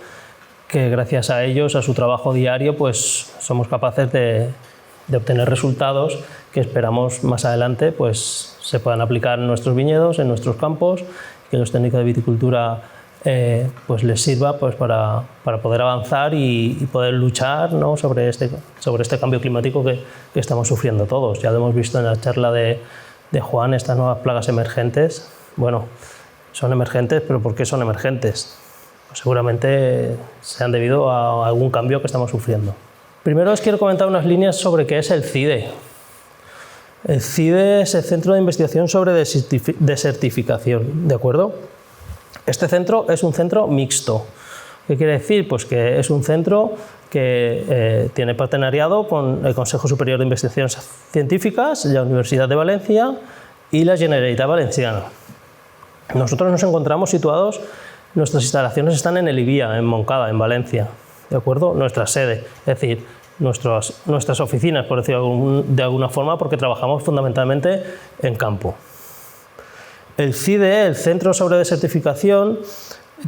que gracias a ellos, a su trabajo diario, pues somos capaces de obtener resultados que esperamos más adelante pues, se puedan aplicar en nuestros viñedos, en nuestros campos, que los técnicos de viticultura pues les sirva pues para poder avanzar y poder luchar, ¿no? sobre este cambio climático que estamos sufriendo todos. Ya lo hemos visto en la charla de Juan, estas nuevas plagas emergentes. Bueno, son emergentes, pero ¿por qué son emergentes? Pues seguramente se han debido a algún cambio que estamos sufriendo. Primero os quiero comentar unas líneas sobre qué es el CIDE. El CIDE es el Centro de Investigación sobre Desertificación, ¿de acuerdo? Este centro es un centro mixto. ¿Qué quiere decir? Pues que es un centro que tiene partenariado con el Consejo Superior de Investigaciones Científicas, la Universidad de Valencia y la Generalitat Valenciana. Nosotros nos encontramos situados, nuestras instalaciones están en el IBIA, en Montcada, en Valencia, ¿de acuerdo? Nuestra sede, es decir, nuestras oficinas, por decirlo de alguna forma, porque trabajamos fundamentalmente en campo. El CIDE, el Centro sobre Desertificación,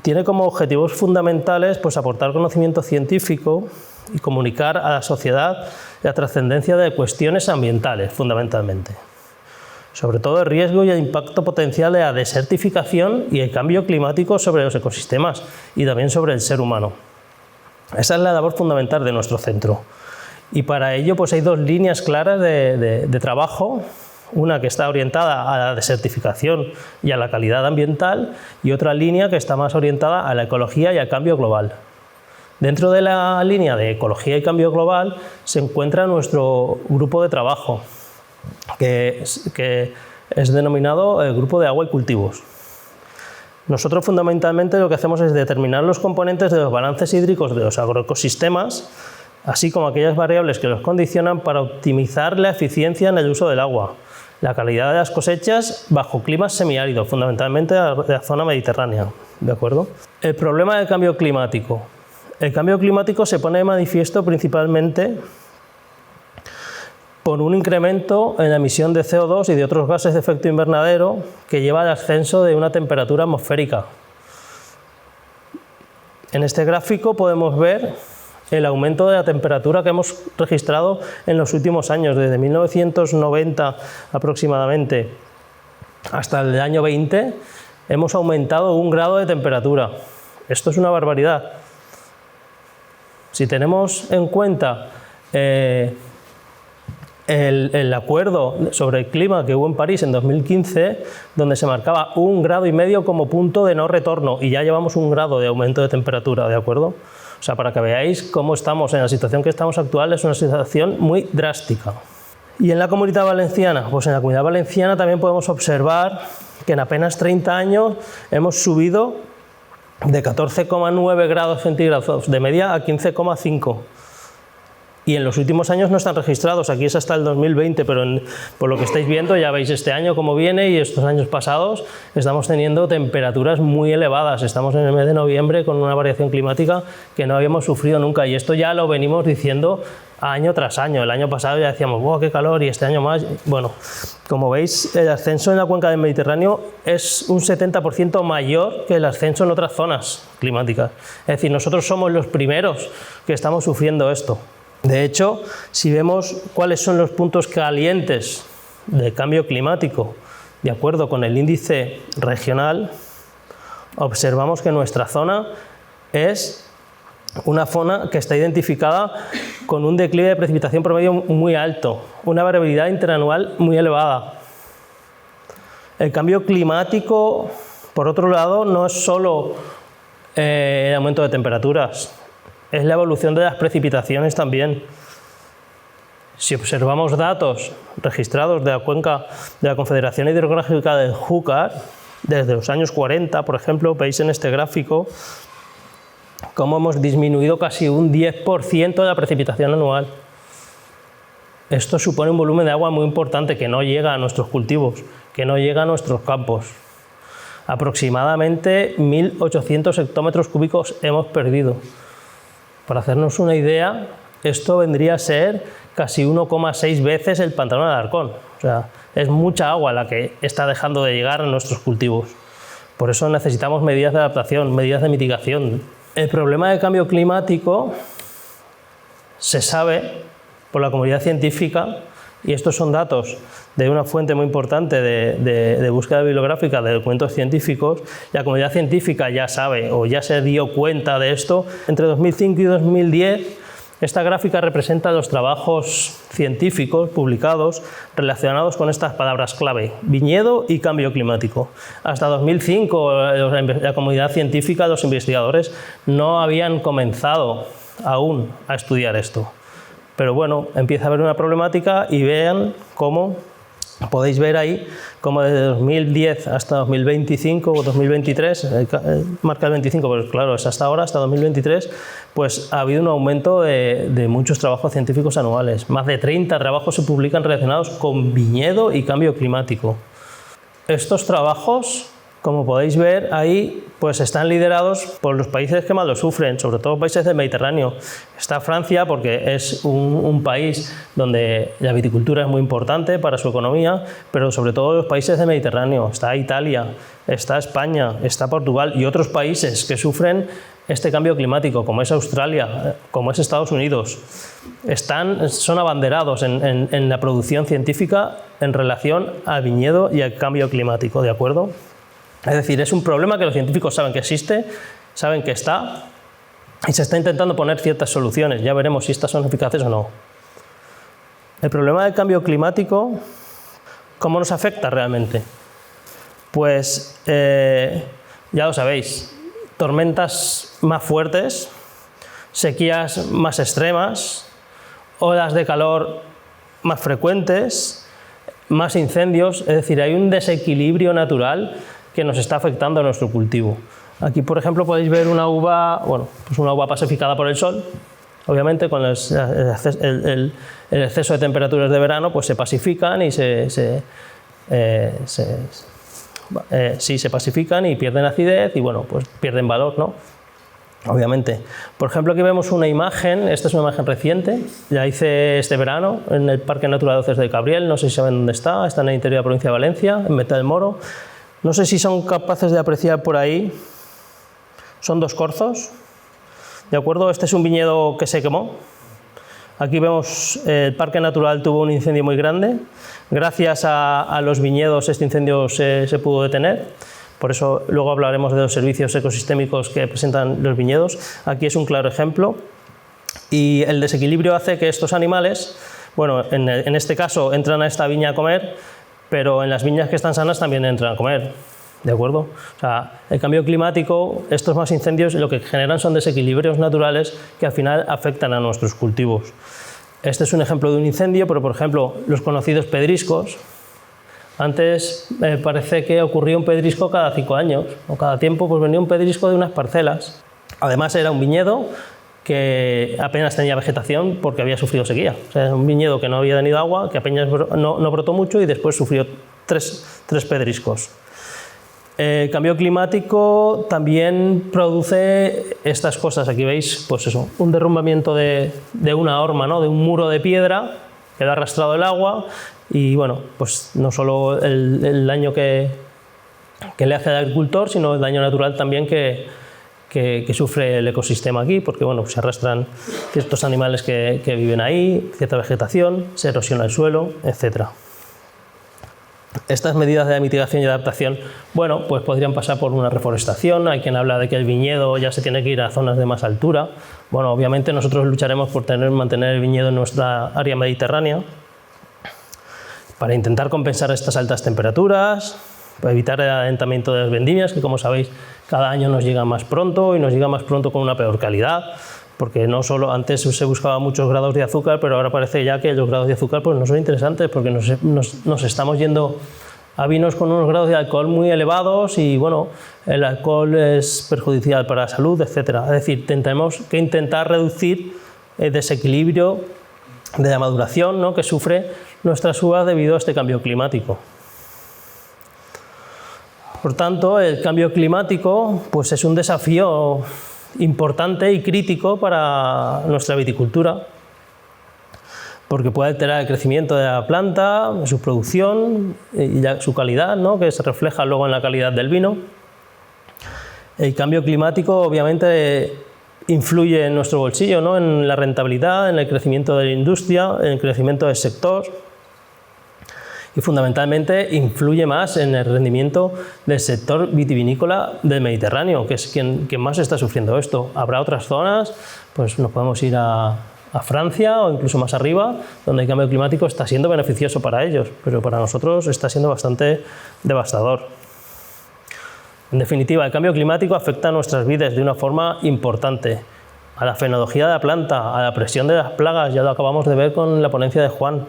tiene como objetivos fundamentales pues, aportar conocimiento científico y comunicar a la sociedad la trascendencia de cuestiones ambientales, fundamentalmente. Sobre todo el riesgo y el impacto potencial de la desertificación y el cambio climático sobre los ecosistemas y también sobre el ser humano. Esa es la labor fundamental de nuestro centro. Y para ello pues, hay dos líneas claras de trabajo Una que está orientada a la desertificación y a la calidad ambiental, y otra línea que está más orientada a la ecología y al cambio global. Dentro de la línea de ecología y cambio global se encuentra nuestro grupo de trabajo, que es denominado el Grupo de Agua y Cultivos. Nosotros fundamentalmente lo que hacemos es determinar los componentes de los balances hídricos de los agroecosistemas, así como aquellas variables que los condicionan para optimizar la eficiencia en el uso del agua, la calidad de las cosechas bajo climas semiáridos, fundamentalmente de la zona mediterránea. ¿De acuerdo? El problema del cambio climático. El cambio climático se pone de manifiesto principalmente por un incremento en la emisión de CO2 y de otros gases de efecto invernadero que lleva al ascenso de una temperatura atmosférica. En este gráfico podemos ver el aumento de la temperatura que hemos registrado en los últimos años, desde 1990 aproximadamente hasta el año 20, hemos aumentado 1 grado de temperatura. Esto es una barbaridad. Si tenemos en cuenta el acuerdo sobre el clima que hubo en París en 2015, donde se marcaba 1,5 grados como punto de no retorno, y ya llevamos 1 grado de aumento de temperatura, ¿de acuerdo? O sea, para que veáis cómo estamos en la situación que estamos actual, es una situación muy drástica. ¿Y en la Comunidad Valenciana? Pues en la Comunidad Valenciana también podemos observar que en apenas 30 años hemos subido de 14,9 grados centígrados de media a 15,5. Y en los últimos años no están registrados, aquí es hasta el 2020, pero por lo que estáis viendo ya veis este año cómo viene, y estos años pasados estamos teniendo temperaturas muy elevadas. Estamos en el mes de noviembre con una variación climática que no habíamos sufrido nunca, y esto ya lo venimos diciendo año tras año. El año pasado ya decíamos, ¡wow, qué calor!, y este año más. Bueno, como veis, el ascenso en la cuenca del Mediterráneo es un 70% mayor que el ascenso en otras zonas climáticas. Es decir, nosotros somos los primeros que estamos sufriendo esto. De hecho, si vemos cuáles son los puntos calientes del cambio climático, de acuerdo con el índice regional, observamos que nuestra zona es una zona que está identificada con un declive de precipitación promedio muy alto, una variabilidad interanual muy elevada. El cambio climático, por otro lado, no es solo el aumento de temperaturas, es la evolución de las precipitaciones también. Si observamos datos registrados de la cuenca de la Confederación Hidrográfica del Júcar, desde los años 40, por ejemplo, veis en este gráfico cómo hemos disminuido casi un 10% de la precipitación anual. Esto supone un volumen de agua muy importante que no llega a nuestros cultivos, que no llega a nuestros campos. Aproximadamente 1.800 hectómetros cúbicos hemos perdido. Para hacernos una idea, esto vendría a ser casi 1,6 veces el pantano de Alarcón. O sea, es mucha agua la que está dejando de llegar a nuestros cultivos. Por eso necesitamos medidas de adaptación, medidas de mitigación. El problema del cambio climático se sabe por la comunidad científica, y estos son datos de una fuente muy importante de búsqueda bibliográfica de documentos científicos. La comunidad científica ya sabe o ya se dio cuenta de esto. Entre 2005 y 2010, esta gráfica representa los trabajos científicos publicados relacionados con estas palabras clave: viñedo y cambio climático. Hasta 2005, la comunidad científica, los investigadores, no habían comenzado aún a estudiar esto. Pero bueno, empieza a haber una problemática, y vean cómo, podéis ver ahí, cómo desde 2010 hasta 2025 o 2023, marca el 25, pero claro, es hasta ahora, hasta 2023, pues ha habido un aumento de muchos trabajos científicos anuales. Más de 30 trabajos se publican relacionados con viñedo y cambio climático. Estos trabajos, como podéis ver ahí, pues están liderados por los países que más lo sufren, sobre todo países del Mediterráneo. Está Francia, porque es un país donde la viticultura es muy importante para su economía, pero sobre todo los países del Mediterráneo. Está Italia, está España, está Portugal y otros países que sufren este cambio climático, como es Australia, como es Estados Unidos. Son abanderados en la producción científica en relación al viñedo y al cambio climático, ¿de acuerdo? Es decir, es un problema que los científicos saben que existe, saben que está, y se está intentando poner ciertas soluciones. Ya veremos si estas son eficaces o no. El problema del cambio climático ¿Cómo nos afecta realmente? Pues ya lo sabéis, tormentas más fuertes, sequías más extremas, olas de calor más frecuentes, más incendios, es decir, hay un desequilibrio natural que nos está afectando a nuestro cultivo. Aquí, por ejemplo, podéis ver una uva, bueno, pues una uva pacificada por el sol. Obviamente, con el exceso de temperaturas de verano, pues se pacifican y se pacifican y pierden acidez y, bueno, pues pierden valor, ¿no? Obviamente. Por ejemplo, aquí vemos una imagen, esta es una imagen reciente, la hice este verano en el Parque Natural Hoces de Cabriel, no sé si saben dónde está en el interior de la provincia de Valencia, en Meta del Moro. No sé si son capaces de apreciar por ahí, son 2 corzos, ¿de acuerdo? Este es un viñedo que se quemó. Aquí vemos el Parque Natural tuvo un incendio muy grande. Gracias a los viñedos este incendio se pudo detener. Por eso luego hablaremos de los servicios ecosistémicos que presentan los viñedos. Aquí es un claro ejemplo. Y el desequilibrio hace que estos animales, bueno, en este caso entran a esta viña a comer, pero en las viñas que están sanas también entran a comer. ¿De acuerdo? O sea, el cambio climático, estos más incendios, lo que generan son desequilibrios naturales que al final afectan a nuestros cultivos. Este es un ejemplo de un incendio, pero por ejemplo, los conocidos pedriscos. Antes parece que ocurría un pedrisco cada 5 años, o cada tiempo pues venía un pedrisco de unas parcelas. Además era un viñedo que apenas tenía vegetación porque había sufrido sequía. O sea, era un viñedo que no había tenido agua, que apenas no brotó mucho y después sufrió tres pedriscos. El cambio climático también produce estas cosas. Aquí veis, pues eso, un derrumbamiento de una horma, ¿no? De un muro de piedra que ha arrastrado el agua y, bueno, pues no solo el daño que le hace al agricultor, sino el daño natural también que sufre el ecosistema aquí, porque, bueno, se arrastran ciertos animales que viven ahí, cierta vegetación, se erosiona el suelo, etcétera. Estas medidas de mitigación y adaptación, bueno, pues podrían pasar por una reforestación. Hay quien habla de que el viñedo ya se tiene que ir a zonas de más altura. Bueno, obviamente nosotros lucharemos por mantener el viñedo en nuestra área mediterránea para intentar compensar estas altas temperaturas, para evitar el alentamiento de las vendimias, que como sabéis cada año nos llega más pronto y nos llega más pronto con una peor calidad. Porque no solo antes se buscaba muchos grados de azúcar, pero ahora parece ya que los grados de azúcar pues no son interesantes porque nos estamos yendo a vinos con unos grados de alcohol muy elevados y, bueno, el alcohol es perjudicial para la salud, etc. Es decir, tenemos que intentar reducir el desequilibrio de la maduración, ¿no?, que sufre nuestras uvas debido a este cambio climático. Por tanto, el cambio climático pues es un desafío importante y crítico para nuestra viticultura, porque puede alterar el crecimiento de la planta, su producción y su calidad, ¿no?, que se refleja luego en la calidad del vino. El cambio climático obviamente influye en nuestro bolsillo, ¿no?, en la rentabilidad, en el crecimiento de la industria, en el crecimiento del sector y fundamentalmente influye más en el rendimiento del sector vitivinícola del Mediterráneo, que es quien más está sufriendo esto. Habrá otras zonas, pues nos podemos ir a Francia o incluso más arriba, donde el cambio climático está siendo beneficioso para ellos, pero para nosotros está siendo bastante devastador. En definitiva, el cambio climático afecta a nuestras vidas de una forma importante, a la fenología de la planta, a la presión de las plagas, ya lo acabamos de ver con la ponencia de Juan,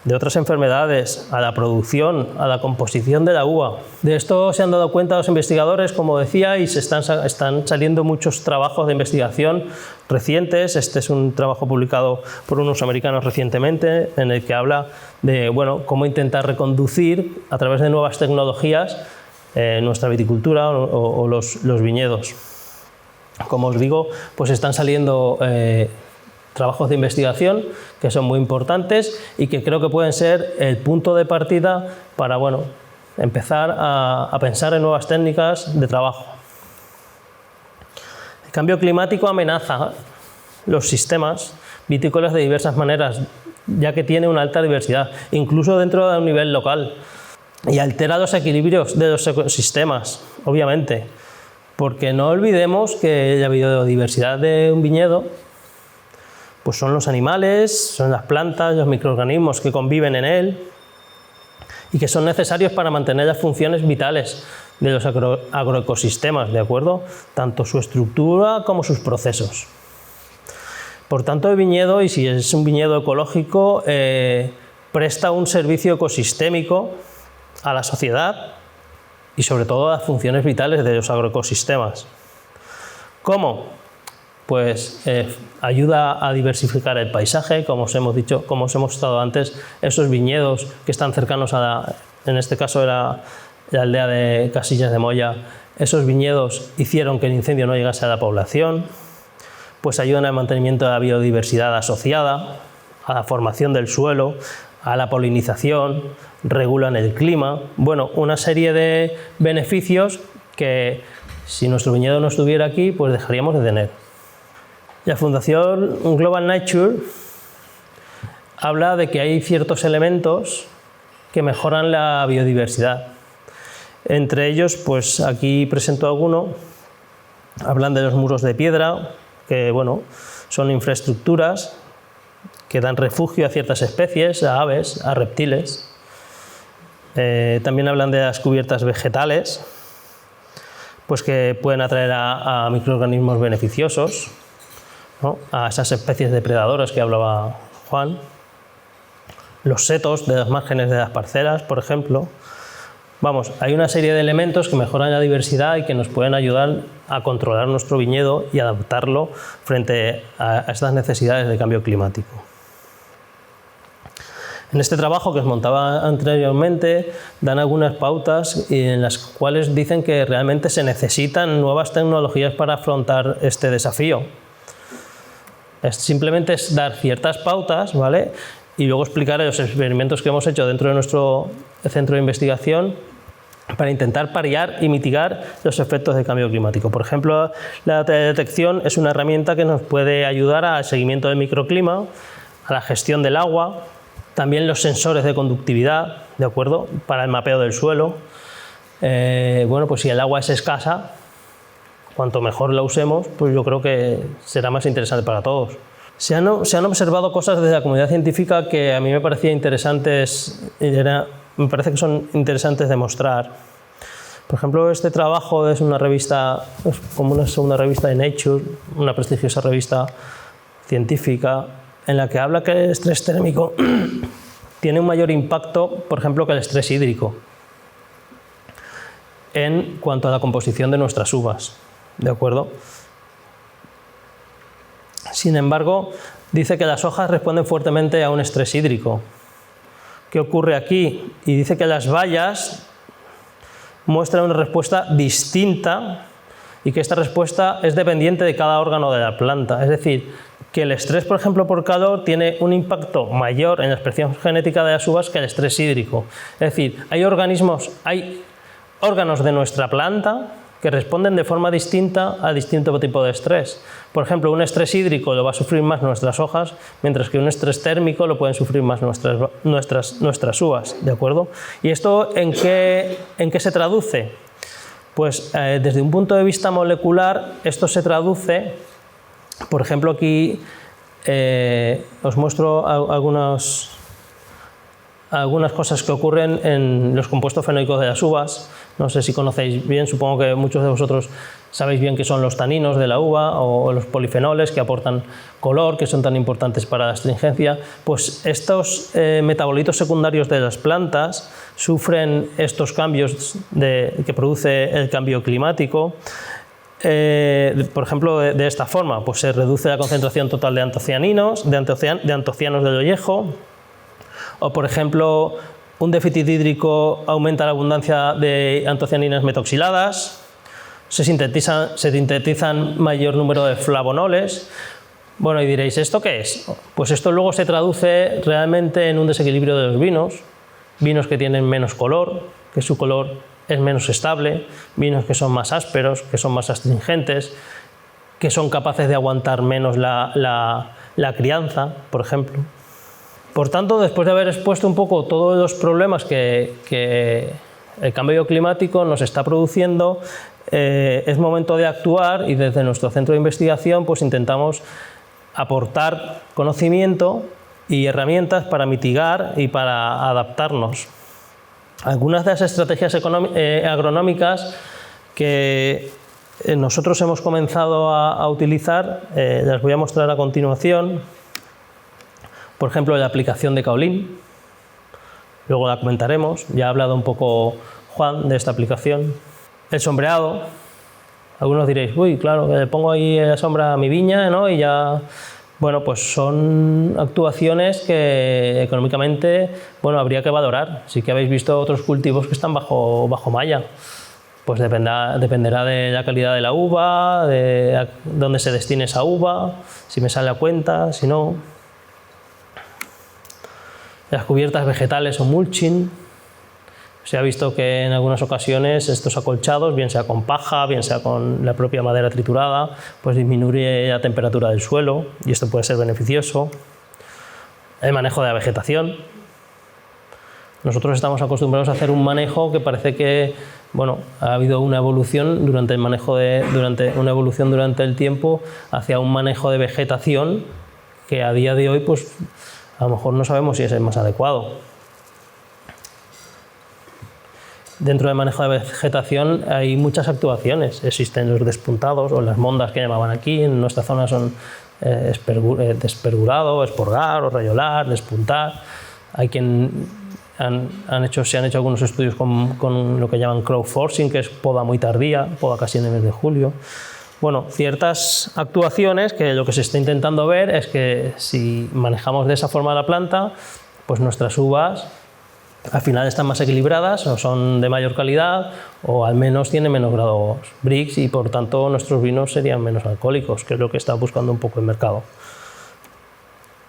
de otras enfermedades, a la producción, a la composición de la uva. De esto se han dado cuenta los investigadores, como decía, y están saliendo muchos trabajos de investigación recientes. Este es un trabajo publicado por unos americanos recientemente, en el que habla de, bueno, cómo intentar reconducir a través de nuevas tecnologías nuestra viticultura o los viñedos. Como os digo, pues están saliendo trabajos de investigación que son muy importantes y que creo que pueden ser el punto de partida para, bueno, empezar a pensar en nuevas técnicas de trabajo. El cambio climático amenaza los sistemas vitícolas de diversas maneras, ya que tiene una alta diversidad, incluso dentro de un nivel local, y altera los equilibrios de los ecosistemas, obviamente, porque no olvidemos que la biodiversidad de un viñedo pues son los animales, son las plantas, los microorganismos que conviven en él, y que son necesarios para mantener las funciones vitales de los agroecosistemas, ¿de acuerdo? Tanto su estructura como sus procesos. Por tanto, el viñedo, y si es un viñedo ecológico, presta un servicio ecosistémico a la sociedad y sobre todo a las funciones vitales de los agroecosistemas. ¿Cómo? Pues ayuda a diversificar el paisaje, como os hemos dicho, como os hemos estado antes, esos viñedos que están cercanos a en este caso la aldea de Casillas de Moya, esos viñedos hicieron que el incendio no llegase a la población, pues ayudan al mantenimiento de la biodiversidad asociada, a la formación del suelo, a la polinización, regulan el clima, bueno, una serie de beneficios que si nuestro viñedo no estuviera aquí, pues dejaríamos de tener. La Fundación Global Nature habla de que hay ciertos elementos que mejoran la biodiversidad. Entre ellos, pues aquí presento alguno, hablan de los muros de piedra, que bueno, son infraestructuras que dan refugio a ciertas especies, a aves, a reptiles. También hablan de las cubiertas vegetales, pues que pueden atraer a microorganismos beneficiosos, ¿no? A esas especies depredadoras que hablaba Juan. Los setos de las márgenes de las parcelas, por ejemplo. Vamos, hay una serie de elementos que mejoran la diversidad y que nos pueden ayudar a controlar nuestro viñedo y adaptarlo frente a estas necesidades de cambio climático. En este trabajo que os montaba anteriormente dan algunas pautas en las cuales dicen que realmente se necesitan nuevas tecnologías para afrontar este desafío. Simplemente es dar ciertas pautas, ¿vale? Y luego explicaré los experimentos que hemos hecho dentro de nuestro centro de investigación para intentar paliar y mitigar los efectos del cambio climático. Por ejemplo, la detección es una herramienta que nos puede ayudar al seguimiento del microclima, a la gestión del agua, también los sensores de conductividad, ¿de acuerdo?, para el mapeo del suelo. Bueno, pues si el agua es escasa, cuanto mejor la usemos, pues yo creo que será más interesante para todos. Se han observado cosas desde la comunidad científica que a mí me parecía interesantes, me parece que son interesantes de mostrar. Por ejemplo, este trabajo es una revista, es como una segunda revista de Nature, una prestigiosa revista científica, en la que habla que el estrés térmico tiene un mayor impacto, por ejemplo, que el estrés hídrico en cuanto a la composición de nuestras uvas, ¿de acuerdo? Sin embargo, dice que las hojas responden fuertemente a un estrés hídrico. ¿Qué ocurre aquí? Y dice que las bayas muestran una respuesta distinta y que esta respuesta es dependiente de cada órgano de la planta. Es decir, que el estrés, por ejemplo, por calor tiene un impacto mayor en la expresión genética de las uvas que el estrés hídrico. Es decir, hay órganos de nuestra planta que responden de forma distinta a distinto tipo de estrés. Por ejemplo, un estrés hídrico lo va a sufrir más nuestras hojas, mientras que un estrés térmico lo pueden sufrir más nuestras uvas, ¿de acuerdo? ¿Y esto en qué se traduce? Pues desde un punto de vista molecular, esto se traduce, por ejemplo, aquí os muestro algunas cosas que ocurren en los compuestos fenoicos de las uvas. No sé si conocéis bien, supongo que muchos de vosotros sabéis bien qué son los taninos de la uva o los polifenoles que aportan color, que son tan importantes para la astringencia. Pues estos metabolitos secundarios de las plantas sufren estos cambios que produce el cambio climático. Por ejemplo, de esta forma, pues se reduce la concentración total de antocianinos, de antocianos del ollejo. O, por ejemplo, un déficit hídrico aumenta la abundancia de antocianinas metoxiladas, se sintetizan mayor número de flavonoles. Bueno, y diréis, ¿esto qué es? Pues esto luego se traduce realmente en un desequilibrio de los vinos que tienen menos color, que su color es menos estable, vinos que son más ásperos, que son más astringentes, que son capaces de aguantar menos la crianza, por ejemplo. Por tanto, después de haber expuesto un poco todos los problemas que el cambio climático nos está produciendo, es momento de actuar y desde nuestro centro de investigación pues intentamos aportar conocimiento y herramientas para mitigar y para adaptarnos. Algunas de las estrategias agronómicas que nosotros hemos comenzado a utilizar, las voy a mostrar a continuación. Por ejemplo, la aplicación de caolín, luego la comentaremos, ya ha hablado un poco Juan de esta aplicación. El sombreado, algunos diréis, uy, claro, le pongo ahí la sombra a mi viña, ¿no? Y ya, bueno, pues son actuaciones que económicamente, bueno, habría que valorar. Sí que habéis visto otros cultivos que están bajo malla. Pues dependerá de la calidad de la uva, de dónde se destine esa uva, si me sale a cuenta, si no. Las cubiertas vegetales o mulching. Se ha visto que en algunas ocasiones estos acolchados, bien sea con paja, bien sea con la propia madera triturada, pues disminuye la temperatura del suelo y esto puede ser beneficioso. El manejo de la vegetación. Nosotros estamos acostumbrados a hacer un manejo que parece que, bueno, ha habido una evolución durante el tiempo hacia un manejo de vegetación que a día de hoy, pues, a lo mejor no sabemos si es el más adecuado. Dentro del manejo de vegetación hay muchas actuaciones. Existen los despuntados o las mondas que llamaban aquí. En nuestra zona son despergurado, esporgar o rayolar, despuntar. Hay quien se han hecho algunos estudios con lo que llaman crop forcing, que es poda muy tardía, poda casi en el mes de julio. Bueno, ciertas actuaciones que lo que se está intentando ver es que si manejamos de esa forma la planta, pues nuestras uvas al final están más equilibradas o son de mayor calidad o al menos tienen menos grados Brix y por tanto nuestros vinos serían menos alcohólicos, que es lo que está buscando un poco el mercado.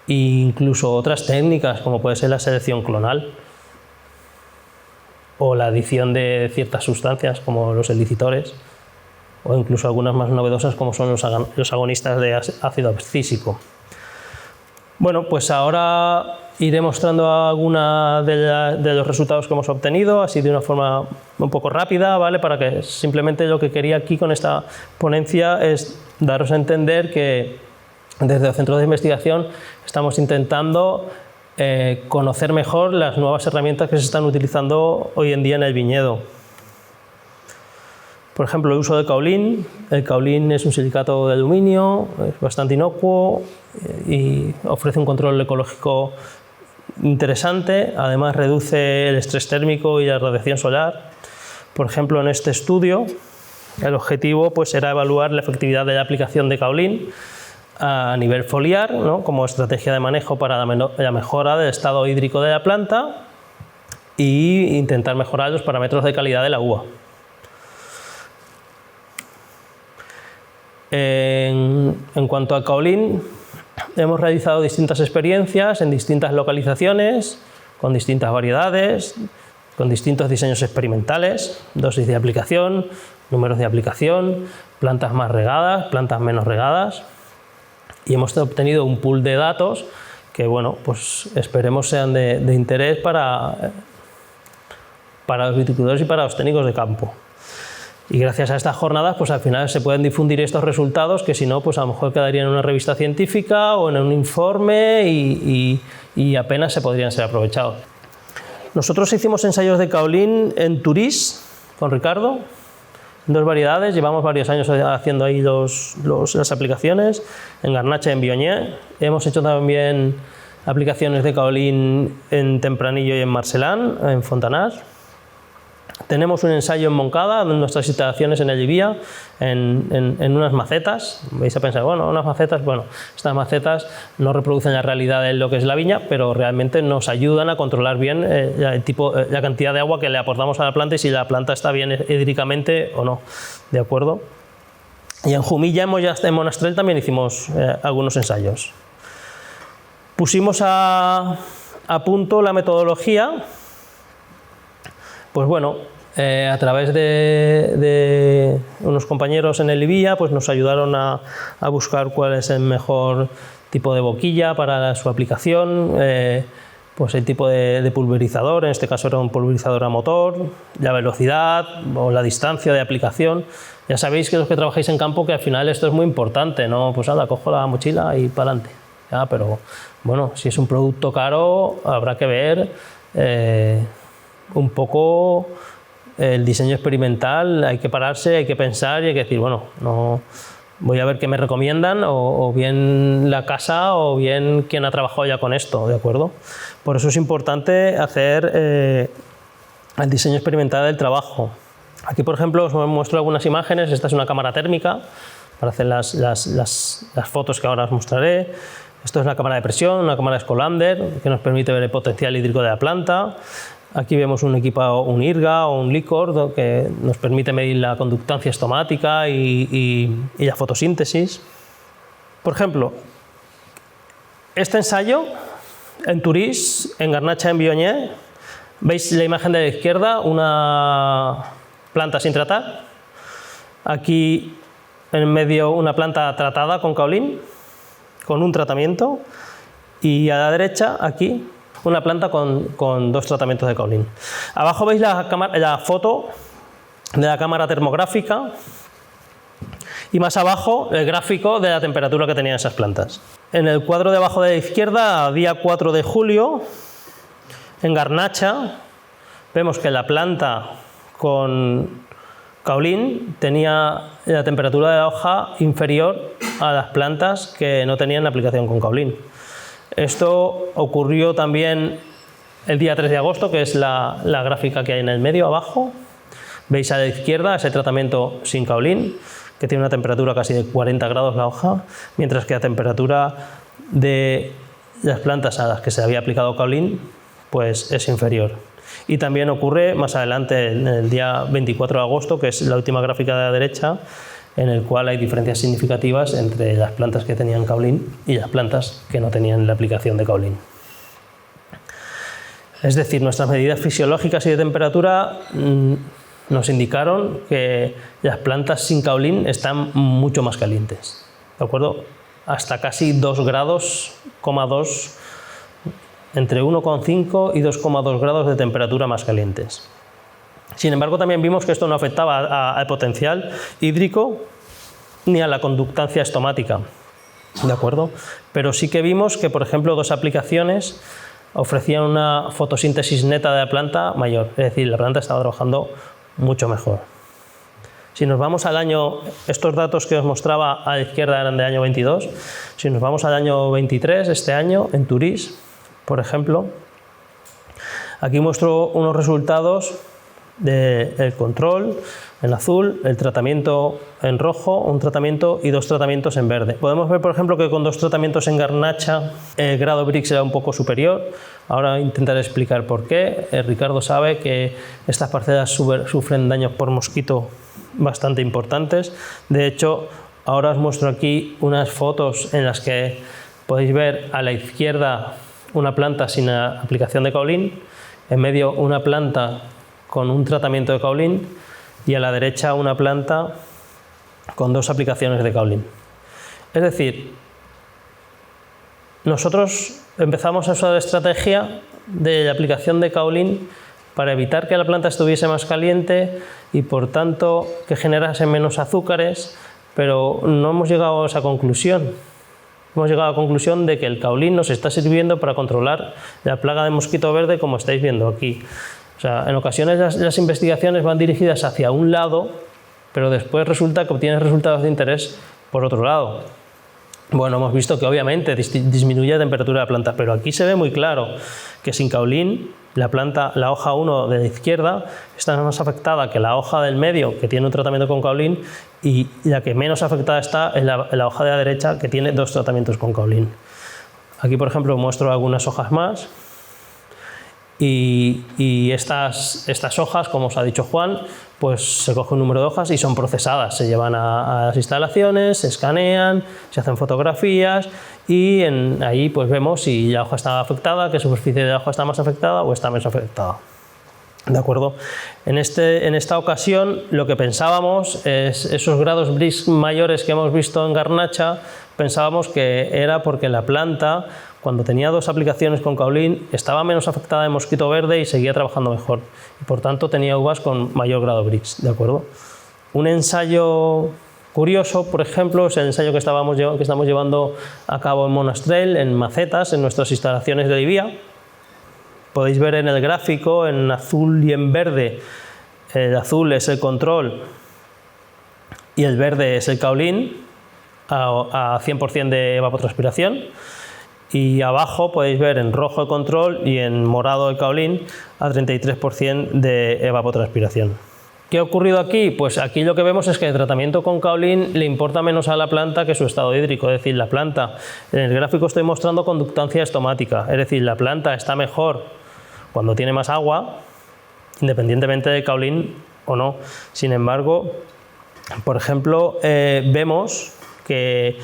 E incluso otras técnicas como puede ser la selección clonal o la adición de ciertas sustancias como los elicitores o incluso algunas más novedosas como son los agonistas de ácido abscísico. Bueno, pues ahora iré mostrando algunos de los resultados que hemos obtenido, así de una forma un poco rápida, ¿vale? Para que simplemente lo que quería aquí con esta ponencia es daros a entender que desde el Centro de Investigación estamos intentando conocer mejor las nuevas herramientas que se están utilizando hoy en día en el viñedo. Por ejemplo, el uso de caolín. El caolín es un silicato de aluminio, es bastante inocuo y ofrece un control ecológico interesante. Además, reduce el estrés térmico y la radiación solar. Por ejemplo, en este estudio, el objetivo pues, era evaluar la efectividad de la aplicación de caolín a nivel foliar, ¿no? Como estrategia de manejo para la mejora del estado hídrico de la planta e intentar mejorar los parámetros de calidad de la uva. En cuanto al caolín, hemos realizado distintas experiencias en distintas localizaciones, con distintas variedades, con distintos diseños experimentales, dosis de aplicación, números de aplicación, plantas más regadas, plantas menos regadas, y hemos obtenido un pool de datos que, bueno, pues esperemos sean de interés para los viticultores y para los técnicos de campo. Y gracias a estas jornadas, pues al final se pueden difundir estos resultados que si no, pues a lo mejor quedarían en una revista científica o en un informe y apenas se podrían ser aprovechados. Nosotros hicimos ensayos de caolín en Turís con Ricardo, dos variedades, llevamos varios años haciendo ahí las aplicaciones, en Garnacha y en Viognier. Hemos hecho también aplicaciones de caolín en Tempranillo y en Marcelán, en Fontanars. Tenemos un ensayo en Moncada, en nuestras instalaciones en el Llívia, en unas macetas. Vais a pensar, bueno, unas macetas, bueno, estas macetas no reproducen la realidad de lo que es la viña, pero realmente nos ayudan a controlar bien la cantidad de agua que le aportamos a la planta y si la planta está bien hídricamente o no, ¿de acuerdo? Y en Jumilla, en Monastrell, también hicimos algunos ensayos. Pusimos a punto la metodología. Pues bueno, a través de unos compañeros en el Llívia, pues nos ayudaron a buscar cuál es el mejor tipo de boquilla para su aplicación, pues el tipo de pulverizador, en este caso era un pulverizador a motor, la velocidad o la distancia de aplicación. Ya sabéis que los que trabajáis en campo que al final esto es muy importante, ¿no? Pues nada, cojo la mochila y para adelante. Ya, pero bueno, si es un producto caro habrá que ver un poco el diseño experimental, hay que pararse, hay que pensar y hay que decir, bueno, no, voy a ver qué me recomiendan, o bien la casa o bien quien ha trabajado ya con esto, ¿de acuerdo? Por eso es importante hacer el diseño experimental del trabajo. Aquí, por ejemplo, os muestro algunas imágenes. Esta es una cámara térmica para hacer las fotos que ahora os mostraré. Esto es una cámara de presión, una cámara Scolander, que nos permite ver el potencial hídrico de la planta. Aquí vemos un equipo, un IRGA o un LICOR, que nos permite medir la conductancia estomática y la fotosíntesis. Por ejemplo, este ensayo en Turís, en Garnacha, en Bioñé, veis la imagen de la izquierda, una planta sin tratar. Aquí en medio una planta tratada con kaolín, con un tratamiento, y a la derecha aquí una planta con 2 tratamientos de kaolín. Abajo veis la foto de la cámara termográfica y más abajo el gráfico de la temperatura que tenían esas plantas. En el cuadro de abajo de la izquierda, día 4 de julio, en Garnacha, vemos que la planta con kaolín tenía la temperatura de la hoja inferior a las plantas que no tenían la aplicación con kaolín. Esto ocurrió también el día 3 de agosto, que es la gráfica que hay en el medio abajo. Veis a la izquierda ese tratamiento sin kaolín, que tiene una temperatura casi de 40 grados la hoja, mientras que la temperatura de las plantas a las que se había aplicado kaolín pues es inferior. Y también ocurre más adelante, en el día 24 de agosto, que es la última gráfica de la derecha, en el cual hay diferencias significativas entre las plantas que tenían kaolín y las plantas que no tenían la aplicación de kaolín. Es decir, nuestras medidas fisiológicas y de temperatura nos indicaron que las plantas sin kaolín están mucho más calientes, ¿de acuerdo? Hasta casi 2 grados, entre 1,5 y 2,2 grados de temperatura más calientes. Sin embargo, también vimos que esto no afectaba al potencial hídrico ni a la conductancia estomática, ¿de acuerdo? Pero sí que vimos que, por ejemplo, 2 aplicaciones ofrecían una fotosíntesis neta de la planta mayor, es decir, la planta estaba trabajando mucho mejor. Si nos vamos al año, estos datos que os mostraba a la izquierda eran del año 22, si nos vamos al año 23, este año, en Turís, por ejemplo, aquí muestro unos resultados del control en azul, el tratamiento en rojo, un tratamiento y 2 tratamientos en verde. Podemos ver, por ejemplo, que con 2 tratamientos en Garnacha el grado Brix era un poco superior. Ahora intentaré explicar por qué. Ricardo sabe que estas parcelas sufren daños por mosquito bastante importantes. De hecho, ahora os muestro aquí unas fotos en las que podéis ver a la izquierda una planta sin la aplicación de kaolín, en medio una planta con un tratamiento de kaolín y a la derecha una planta con 2 aplicaciones de kaolín. Es decir, nosotros empezamos a usar la estrategia de la aplicación de kaolín para evitar que la planta estuviese más caliente y por tanto que generase menos azúcares, pero no hemos llegado a esa conclusión. Hemos llegado a la conclusión de que el kaolín nos está sirviendo para controlar la plaga de mosquito verde, como estáis viendo aquí. O sea, en ocasiones las investigaciones van dirigidas hacia un lado, pero después resulta que obtienes resultados de interés por otro lado. Bueno, hemos visto que obviamente disminuye la temperatura de la planta, pero aquí se ve muy claro que sin kaolín la hoja 1 de la izquierda está más afectada que la hoja del medio, que tiene un tratamiento con kaolín, y la que menos afectada está es la hoja de la derecha, que tiene 2 tratamientos con kaolín. Aquí, por ejemplo, muestro algunas hojas más. Y estas hojas, como os ha dicho Juan, pues se coge un número de hojas y son procesadas, se llevan a las instalaciones, se escanean, se hacen fotografías y ahí pues vemos si la hoja está afectada, qué superficie de la hoja está más afectada o está menos afectada. ¿De acuerdo? En esta ocasión lo que pensábamos es esos grados Brix mayores que hemos visto en Garnacha, pensábamos que era porque la planta, cuando tenía 2 aplicaciones con kaolín, estaba menos afectada de mosquito verde y seguía trabajando mejor. Y por tanto tenía uvas con mayor grado Brix, ¿de acuerdo? Un ensayo curioso, por ejemplo, es el ensayo que estamos llevando a cabo en Monastrell, en macetas, en nuestras instalaciones de Livia. podéis ver en el gráfico, en azul y en verde, el azul es el control y el verde es el kaolin a 100% de evapotranspiración, y abajo podéis ver en rojo el control y en morado el kaolin a 33% de evapotranspiración. ¿Qué ha ocurrido aquí? Pues aquí lo que vemos es que el tratamiento con kaolin le importa menos a la planta que su estado hídrico, es decir, la planta, en el gráfico estoy mostrando conductancia estomática, es decir, la planta está mejor cuando tiene más agua, independientemente de kaolin o no. Sin embargo, por ejemplo, vemos que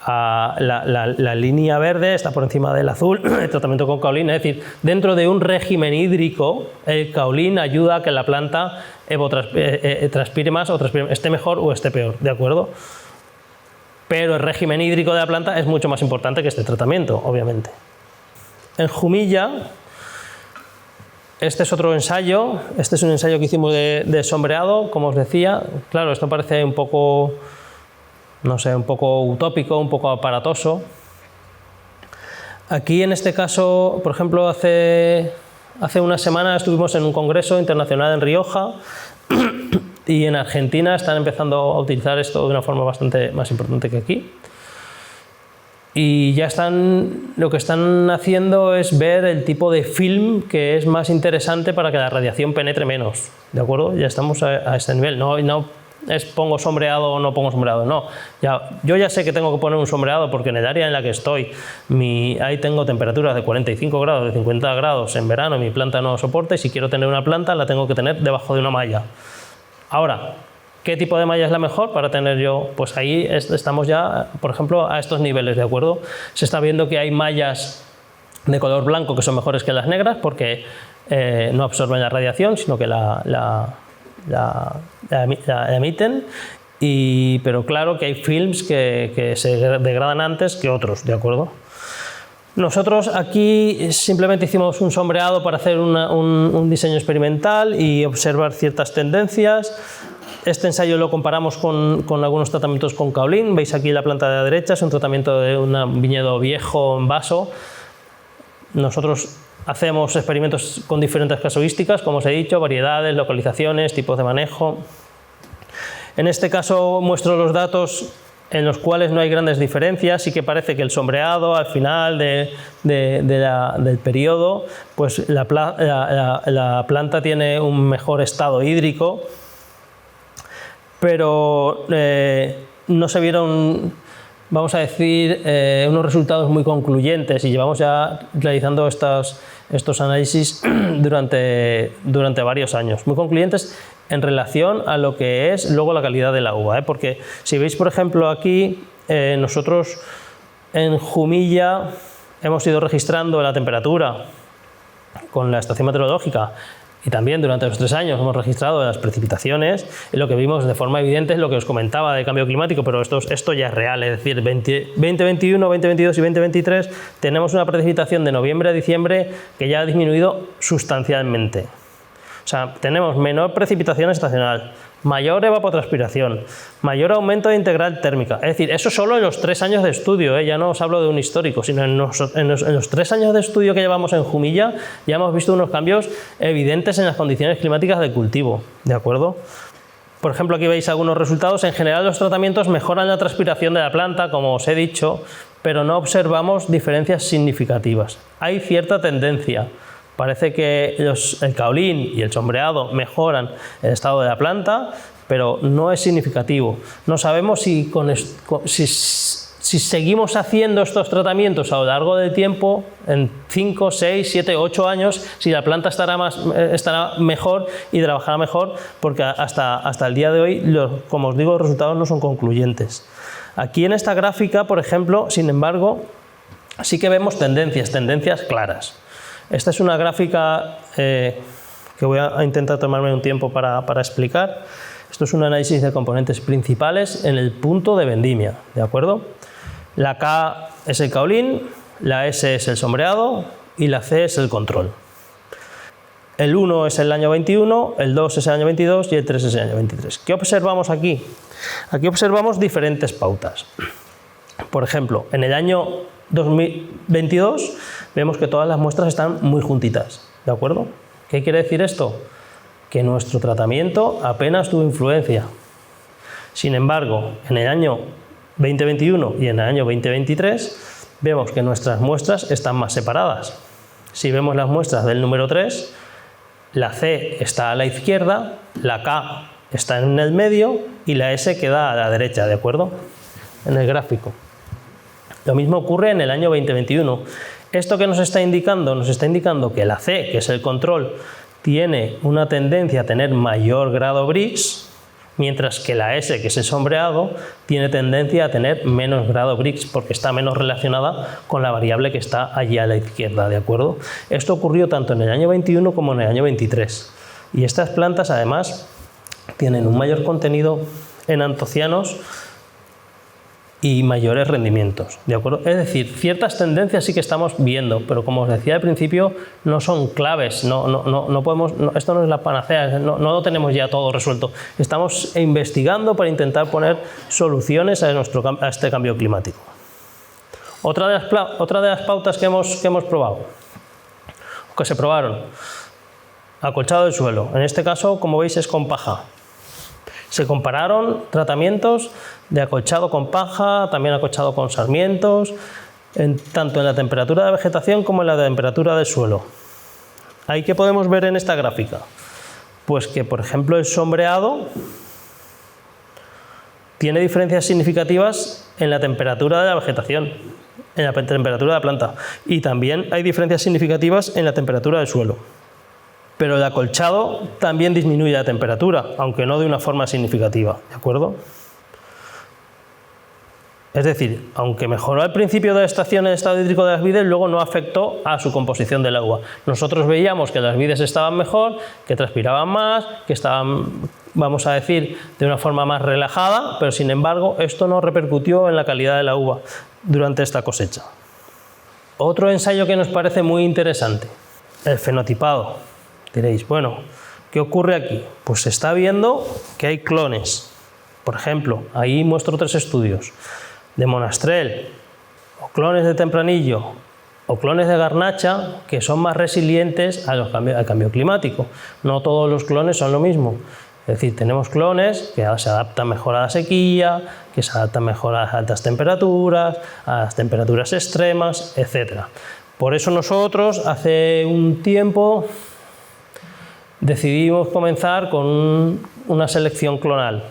la línea verde está por encima del azul, el tratamiento con kaolin, es decir, dentro de un régimen hídrico, el kaolin ayuda a que la planta transpire más o esté mejor o esté peor, ¿de acuerdo? Pero el régimen hídrico de la planta es mucho más importante que este tratamiento, obviamente. En Jumilla, este es otro ensayo, este es un ensayo que hicimos de sombreado, como os decía. Claro, esto parece un poco, no sé, un poco utópico, un poco aparatoso. Aquí en este caso, por ejemplo, hace una semana estuvimos en un congreso internacional en Rioja y en Argentina están empezando a utilizar esto de una forma bastante más importante que aquí. Y ya lo que están haciendo es ver el tipo de film que es más interesante para que la radiación penetre menos, ¿de acuerdo? Ya estamos a este nivel, no es pongo sombreado o no pongo sombreado, no. Yo ya sé que tengo que poner un sombreado porque en el área en la que estoy, ahí tengo temperaturas de 45 grados, de 50 grados en verano, mi planta no soporta, y si quiero tener una planta la tengo que tener debajo de una malla. Ahora, ¿qué tipo de malla es la mejor para tener yo? Pues ahí estamos ya, por ejemplo, a estos niveles, ¿de acuerdo? Se está viendo que hay mallas de color blanco que son mejores que las negras porque no absorben la radiación, sino que la emiten, pero claro que hay films que se degradan antes que otros, ¿de acuerdo? Nosotros aquí simplemente hicimos un sombreado para hacer un diseño experimental y observar ciertas tendencias. Este ensayo lo comparamos con algunos tratamientos con kaolin. Veis aquí la planta de la derecha, es un tratamiento de un viñedo viejo en vaso. Nosotros hacemos experimentos con diferentes casuísticas, como os he dicho, variedades, localizaciones, tipos de manejo. En este caso muestro los datos en los cuales no hay grandes diferencias. Sí que parece que el sombreado al final del periodo, pues la planta tiene un mejor estado hídrico, pero no se vieron, vamos a decir, unos resultados muy concluyentes, y llevamos ya realizando estos análisis durante varios años, muy concluyentes en relación a lo que es luego la calidad del agua, porque si veis, por ejemplo, aquí nosotros en Jumilla hemos ido registrando la temperatura con la estación meteorológica, y también durante los 3 años hemos registrado las precipitaciones, y lo que vimos de forma evidente es lo que os comentaba de cambio climático, pero esto ya es real, es decir, 2021, 2022 y 2023 tenemos una precipitación de noviembre a diciembre que ya ha disminuido sustancialmente. O sea, tenemos menor precipitación estacional, mayor evapotranspiración, mayor aumento de integral térmica. Es decir, eso solo en los 3 años de estudio, ya no os hablo de un histórico, sino en los 3 años de estudio que llevamos en Jumilla ya hemos visto unos cambios evidentes en las condiciones climáticas del cultivo, ¿de acuerdo? Por ejemplo, aquí veis algunos resultados. En general, los tratamientos mejoran la transpiración de la planta, como os he dicho, pero no observamos diferencias significativas. Hay cierta tendencia. Parece que el kaolin y el sombreado mejoran el estado de la planta, pero no es significativo. No sabemos si seguimos haciendo estos tratamientos a lo largo del tiempo, en 5, 6, 7, 8 años, si la planta estará mejor y trabajará mejor, porque hasta el día de hoy, como os digo, los resultados no son concluyentes. Aquí en esta gráfica, por ejemplo, sin embargo, sí que vemos tendencias claras. Esta es una gráfica que voy a intentar tomarme un tiempo para explicar. Esto es un análisis de componentes principales en el punto de vendimia, ¿de acuerdo? La K es el kaolin, la S es el sombreado y la C es el control. El 1 es el año 21, el 2 es el año 22 y el 3 es el año 23. ¿Qué observamos aquí? Aquí observamos diferentes pautas. Por ejemplo, en el año 2022 vemos que todas las muestras están muy juntitas, ¿de acuerdo? ¿Qué quiere decir esto? Que nuestro tratamiento apenas tuvo influencia. Sin embargo, en el año 2021 y en el año 2023 vemos que nuestras muestras están más separadas. Si vemos las muestras del número 3, la C está a la izquierda, la K está en el medio y la S queda a la derecha, ¿de acuerdo? En el gráfico. Lo mismo ocurre en el año 2021. ¿Esto qué nos está indicando? Nos está indicando que la C, que es el control, tiene una tendencia a tener mayor grado Brix, mientras que la S, que es el sombreado, tiene tendencia a tener menos grado Brix porque está menos relacionada con la variable que está allí a la izquierda, ¿de acuerdo? Esto ocurrió tanto en el año 21 como en el año 23. Y estas plantas, además, tienen un mayor contenido en antocianos y mayores rendimientos, ¿de acuerdo? Es decir, ciertas tendencias sí que estamos viendo, pero como os decía al principio, no son claves, no podemos, esto no es la panacea, no lo tenemos ya todo resuelto. Estamos investigando para intentar poner soluciones a este cambio climático. Otra de las pautas que hemos probado, que se probaron, acolchado del suelo. En este caso, como veis, es con paja. Se compararon tratamientos de acolchado con paja, también acolchado con sarmientos, tanto en la temperatura de vegetación como en la temperatura del suelo. ¿Ahí qué podemos ver en esta gráfica? Pues que, por ejemplo, el sombreado tiene diferencias significativas en la temperatura de la vegetación, en la temperatura de la planta, y también hay diferencias significativas en la temperatura del suelo. Pero el acolchado también disminuye la temperatura, aunque no de una forma significativa, ¿de acuerdo? Es decir, aunque mejoró al principio de la estación el estado hídrico de las vides, luego no afectó a su composición del agua. Nosotros veíamos que las vides estaban mejor, que transpiraban más, que estaban, vamos a decir, de una forma más relajada, pero sin embargo esto no repercutió en la calidad de la uva durante esta cosecha. Otro ensayo que nos parece muy interesante, el fenotipado. Diréis, bueno, ¿qué ocurre aquí? Pues se está viendo que hay clones. Por ejemplo, ahí muestro 3 estudios de monastrell, o clones de tempranillo, o clones de garnacha, que son más resilientes al cambio climático. No todos los clones son lo mismo. Es decir, tenemos clones que se adaptan mejor a la sequía, que se adaptan mejor a las altas temperaturas, a las temperaturas extremas, etc. Por eso nosotros, hace un tiempo, decidimos comenzar con una selección clonal.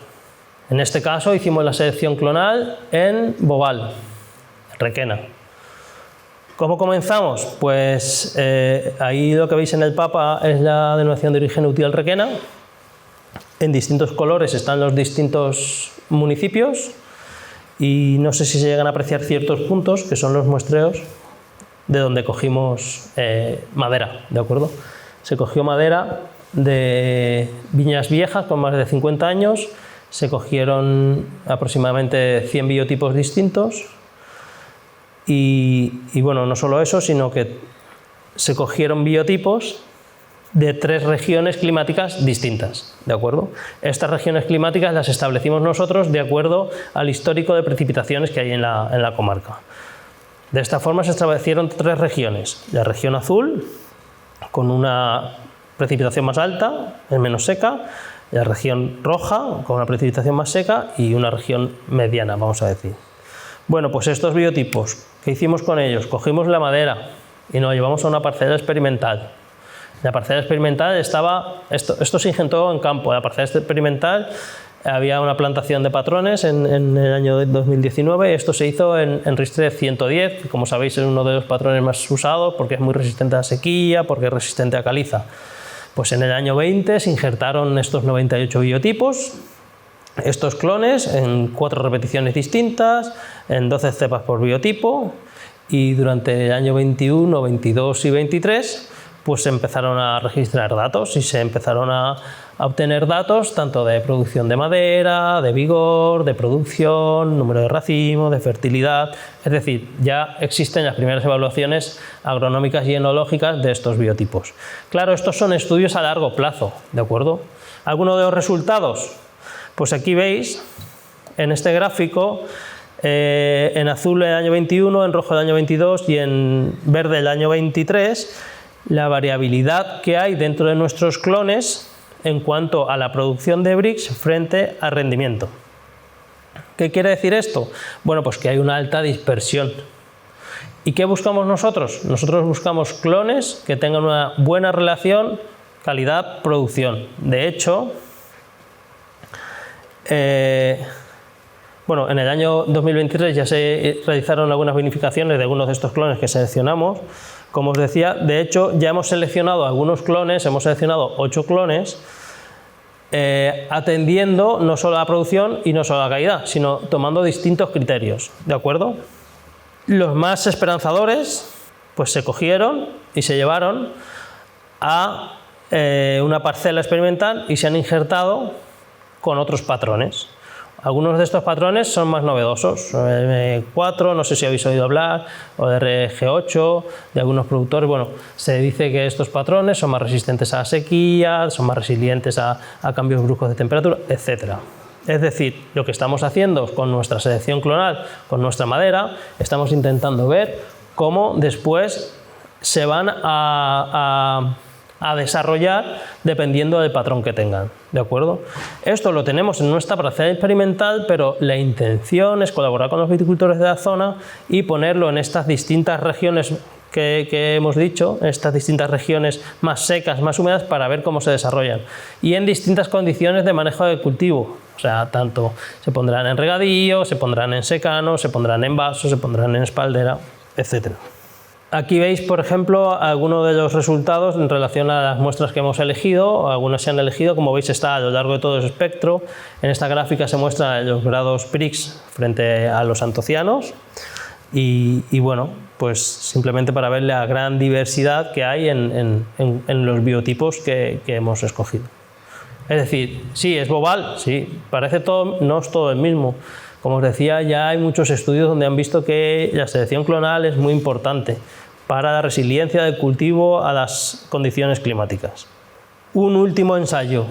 En este caso hicimos la selección clonal en Boval, en Requena. ¿Cómo comenzamos? Pues ahí lo que veis en el mapa es la denominación de origen útil Requena. En distintos colores están los distintos municipios y no sé si se llegan a apreciar ciertos puntos, que son los muestreos de donde cogimos madera, ¿de acuerdo? Se cogió madera de viñas viejas con más de 50 años, se cogieron aproximadamente 100 biotipos distintos y bueno, no solo eso, sino que se cogieron biotipos de 3 regiones climáticas distintas, ¿de acuerdo? Estas regiones climáticas las establecimos nosotros de acuerdo al histórico de precipitaciones que hay en la comarca. De esta forma se establecieron 3 regiones, la región azul, con una precipitación más alta, es menos seca, la región roja, con una precipitación más seca, y una región mediana, vamos a decir. Bueno, pues estos biotipos, ¿qué hicimos con ellos? Cogimos la madera y nos llevamos a una parcela experimental. La parcela experimental estaba, esto se ingentó en campo, en la parcela experimental había una plantación de patrones en el año 2019, esto se hizo en Ristre 110, que como sabéis es uno de los patrones más usados porque es muy resistente a la sequía, porque es resistente a caliza. Pues en el año 20 se injertaron estos 98 biotipos, estos clones en 4 repeticiones distintas, en 12 cepas por biotipo, y durante el año 21, 22 y 23 pues se empezaron a registrar datos y se empezaron a obtener datos tanto de producción de madera, de vigor, de producción, número de racimo, de fertilidad. Es decir, ya existen las primeras evaluaciones agronómicas y enológicas de estos biotipos. Claro, estos son estudios a largo plazo, ¿de acuerdo? ¿Alguno de los resultados? Pues aquí veis, en este gráfico, en azul el año 21, en rojo el año 22 y en verde el año 23, la variabilidad que hay dentro de nuestros clones en cuanto a la producción de bricks frente al rendimiento. ¿Qué quiere decir esto? Bueno, pues que hay una alta dispersión. ¿Y qué buscamos nosotros? Nosotros buscamos clones que tengan una buena relación calidad-producción. De hecho, bueno, en el año 2023 ya se realizaron algunas verificaciones de algunos de estos clones que seleccionamos. Como os decía, de hecho ya hemos seleccionado algunos clones, hemos seleccionado 8 clones, atendiendo no solo a la producción y no solo a la calidad, sino tomando distintos criterios, ¿de acuerdo? Los más esperanzadores pues se cogieron y se llevaron a una parcela experimental y se han injertado con otros patrones. Algunos de estos patrones son más novedosos, M4, no sé si habéis oído hablar, o de RG8, de algunos productores. Bueno, se dice que estos patrones son más resistentes a la sequía, son más resilientes a cambios bruscos de temperatura, etc. Es decir, lo que estamos haciendo con nuestra selección clonal, con nuestra madera, estamos intentando ver cómo después se van a desarrollar dependiendo del patrón que tengan, ¿de acuerdo? Esto lo tenemos en nuestra parcela experimental, pero la intención es colaborar con los viticultores de la zona y ponerlo en estas distintas regiones que hemos dicho, estas distintas regiones más secas, más húmedas, para ver cómo se desarrollan. Y en distintas condiciones de manejo de cultivo, o sea, tanto se pondrán en regadío, se pondrán en secano, se pondrán en vaso, se pondrán en espaldera, etcétera. Aquí veis, por ejemplo, algunos de los resultados en relación a las muestras que hemos elegido. Algunas se han elegido, como veis, está a lo largo de todo el espectro. En esta gráfica se muestran los grados PRIX frente a los antocianos. Y bueno, pues simplemente para ver la gran diversidad que hay en los biotipos que hemos escogido. Es decir, sí, es global, sí, parece todo, no es todo el mismo. Como os decía, ya hay muchos estudios donde han visto que la selección clonal es muy importante para la resiliencia del cultivo a las condiciones climáticas. Un último ensayo,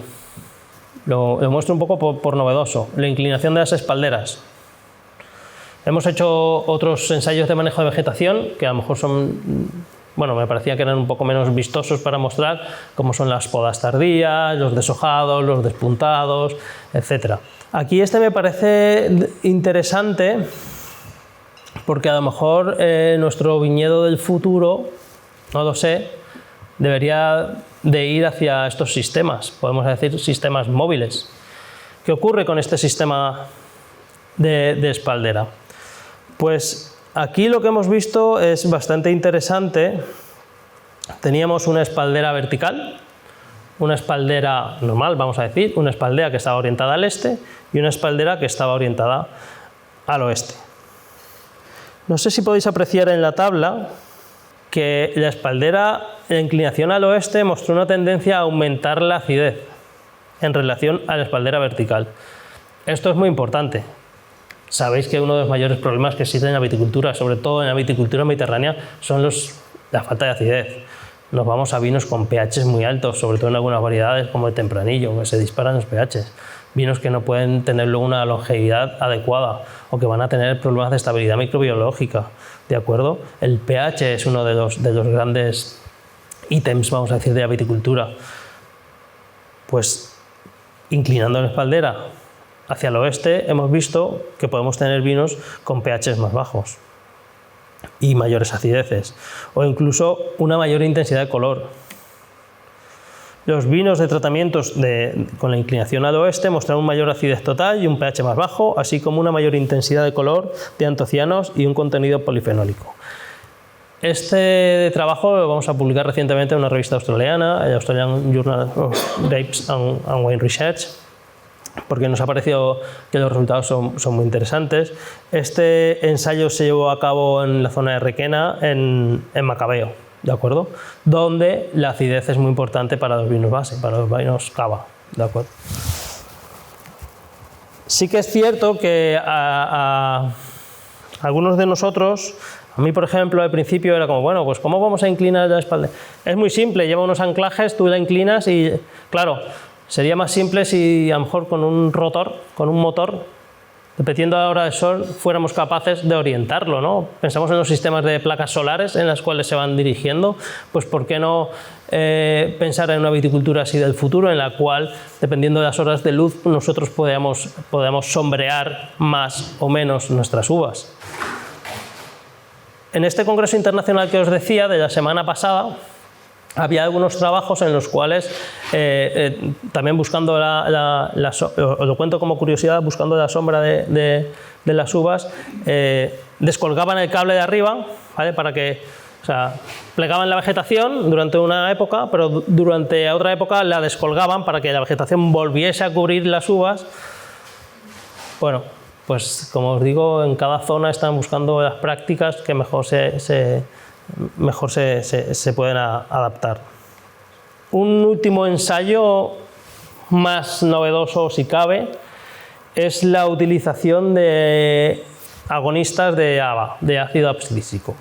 lo muestro un poco por novedoso, la inclinación de las espalderas. Hemos hecho otros ensayos de manejo de vegetación que a lo mejor son, bueno, me parecía que eran un poco menos vistosos para mostrar, como son las podas tardías, los deshojados, los despuntados, etc. Aquí este me parece interesante porque a lo mejor nuestro viñedo del futuro, no lo sé, debería de ir hacia estos sistemas, podemos decir sistemas móviles. ¿Qué ocurre con este sistema de espaldera? Pues aquí lo que hemos visto es bastante interesante. Teníamos una espaldera vertical, una espaldera normal, vamos a decir, una espaldera que estaba orientada al este y una espaldera que estaba orientada al oeste. No sé si podéis apreciar en la tabla que la espaldera, la inclinación al oeste, mostró una tendencia a aumentar la acidez en relación a la espaldera vertical. Esto es muy importante. Sabéis que uno de los mayores problemas que existen en la viticultura, sobre todo en la viticultura mediterránea, son la falta de acidez. Nos vamos a vinos con pHs muy altos, sobre todo en algunas variedades como el tempranillo, que se disparan los pHs. Vinos que no pueden tener luego una longevidad adecuada o que van a tener problemas de estabilidad microbiológica, ¿de acuerdo? El pH es uno de los grandes ítems, vamos a decir, de la viticultura. Pues inclinando la espaldera hacia el oeste hemos visto que podemos tener vinos con pHs más bajos y mayores acideces, o incluso una mayor intensidad de color. Los vinos de tratamientos con la inclinación al oeste muestran una mayor acidez total y un pH más bajo, así como una mayor intensidad de color de antocianos y un contenido polifenólico. Este trabajo lo vamos a publicar recientemente en una revista australiana, el Australian Journal of Grapes and Wine Research, porque nos ha parecido que los resultados son muy interesantes. Este ensayo se llevó a cabo en la zona de Requena, en Macabeo, ¿de acuerdo? Donde la acidez es muy importante para los vinos base, para los vinos cava, ¿de acuerdo? Sí que es cierto que a algunos de nosotros, a mí por ejemplo al principio era como, bueno, pues ¿cómo vamos a inclinar la espalda? Es muy simple, lleva unos anclajes, tú la inclinas y, claro, sería más simple si a lo mejor con un rotor, con un motor, dependiendo de la hora del sol, fuéramos capaces de orientarlo, ¿no? Pensamos en los sistemas de placas solares en las cuales se van dirigiendo, pues ¿por qué no pensar en una viticultura así del futuro, en la cual, dependiendo de las horas de luz, nosotros podamos sombrear más o menos nuestras uvas? En este congreso internacional que os decía, de la semana pasada, había algunos trabajos en los cuales, también buscando os lo cuento como curiosidad, buscando la sombra de las uvas, descolgaban el cable de arriba, ¿vale? Para que, o sea, plegaban la vegetación durante una época, pero durante otra época la descolgaban para que la vegetación volviese a cubrir las uvas. Bueno, pues como os digo, en cada zona están buscando las prácticas que mejor se pueden adaptar. Un último ensayo más novedoso, si cabe, es la utilización de agonistas de ABA, de ácido abscísico.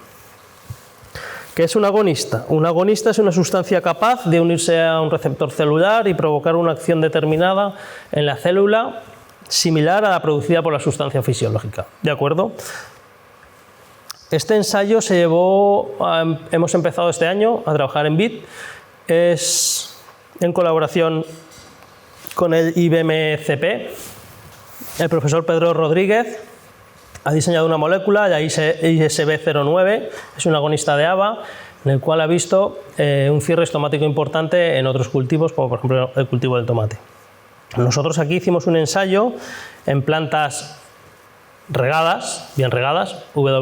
¿Qué es un agonista? Un agonista es una sustancia capaz de unirse a un receptor celular y provocar una acción determinada en la célula similar a la producida por la sustancia fisiológica. ¿De acuerdo? Este ensayo se llevó, hemos empezado este año a trabajar en BIT, es en colaboración con el IBM-CP. El profesor Pedro Rodríguez ha diseñado una molécula, la ISB09, es un agonista de ABA, en el cual ha visto un cierre estomático importante en otros cultivos, como por ejemplo el cultivo del tomate. Nosotros aquí hicimos un ensayo en plantas regadas, bien regadas, well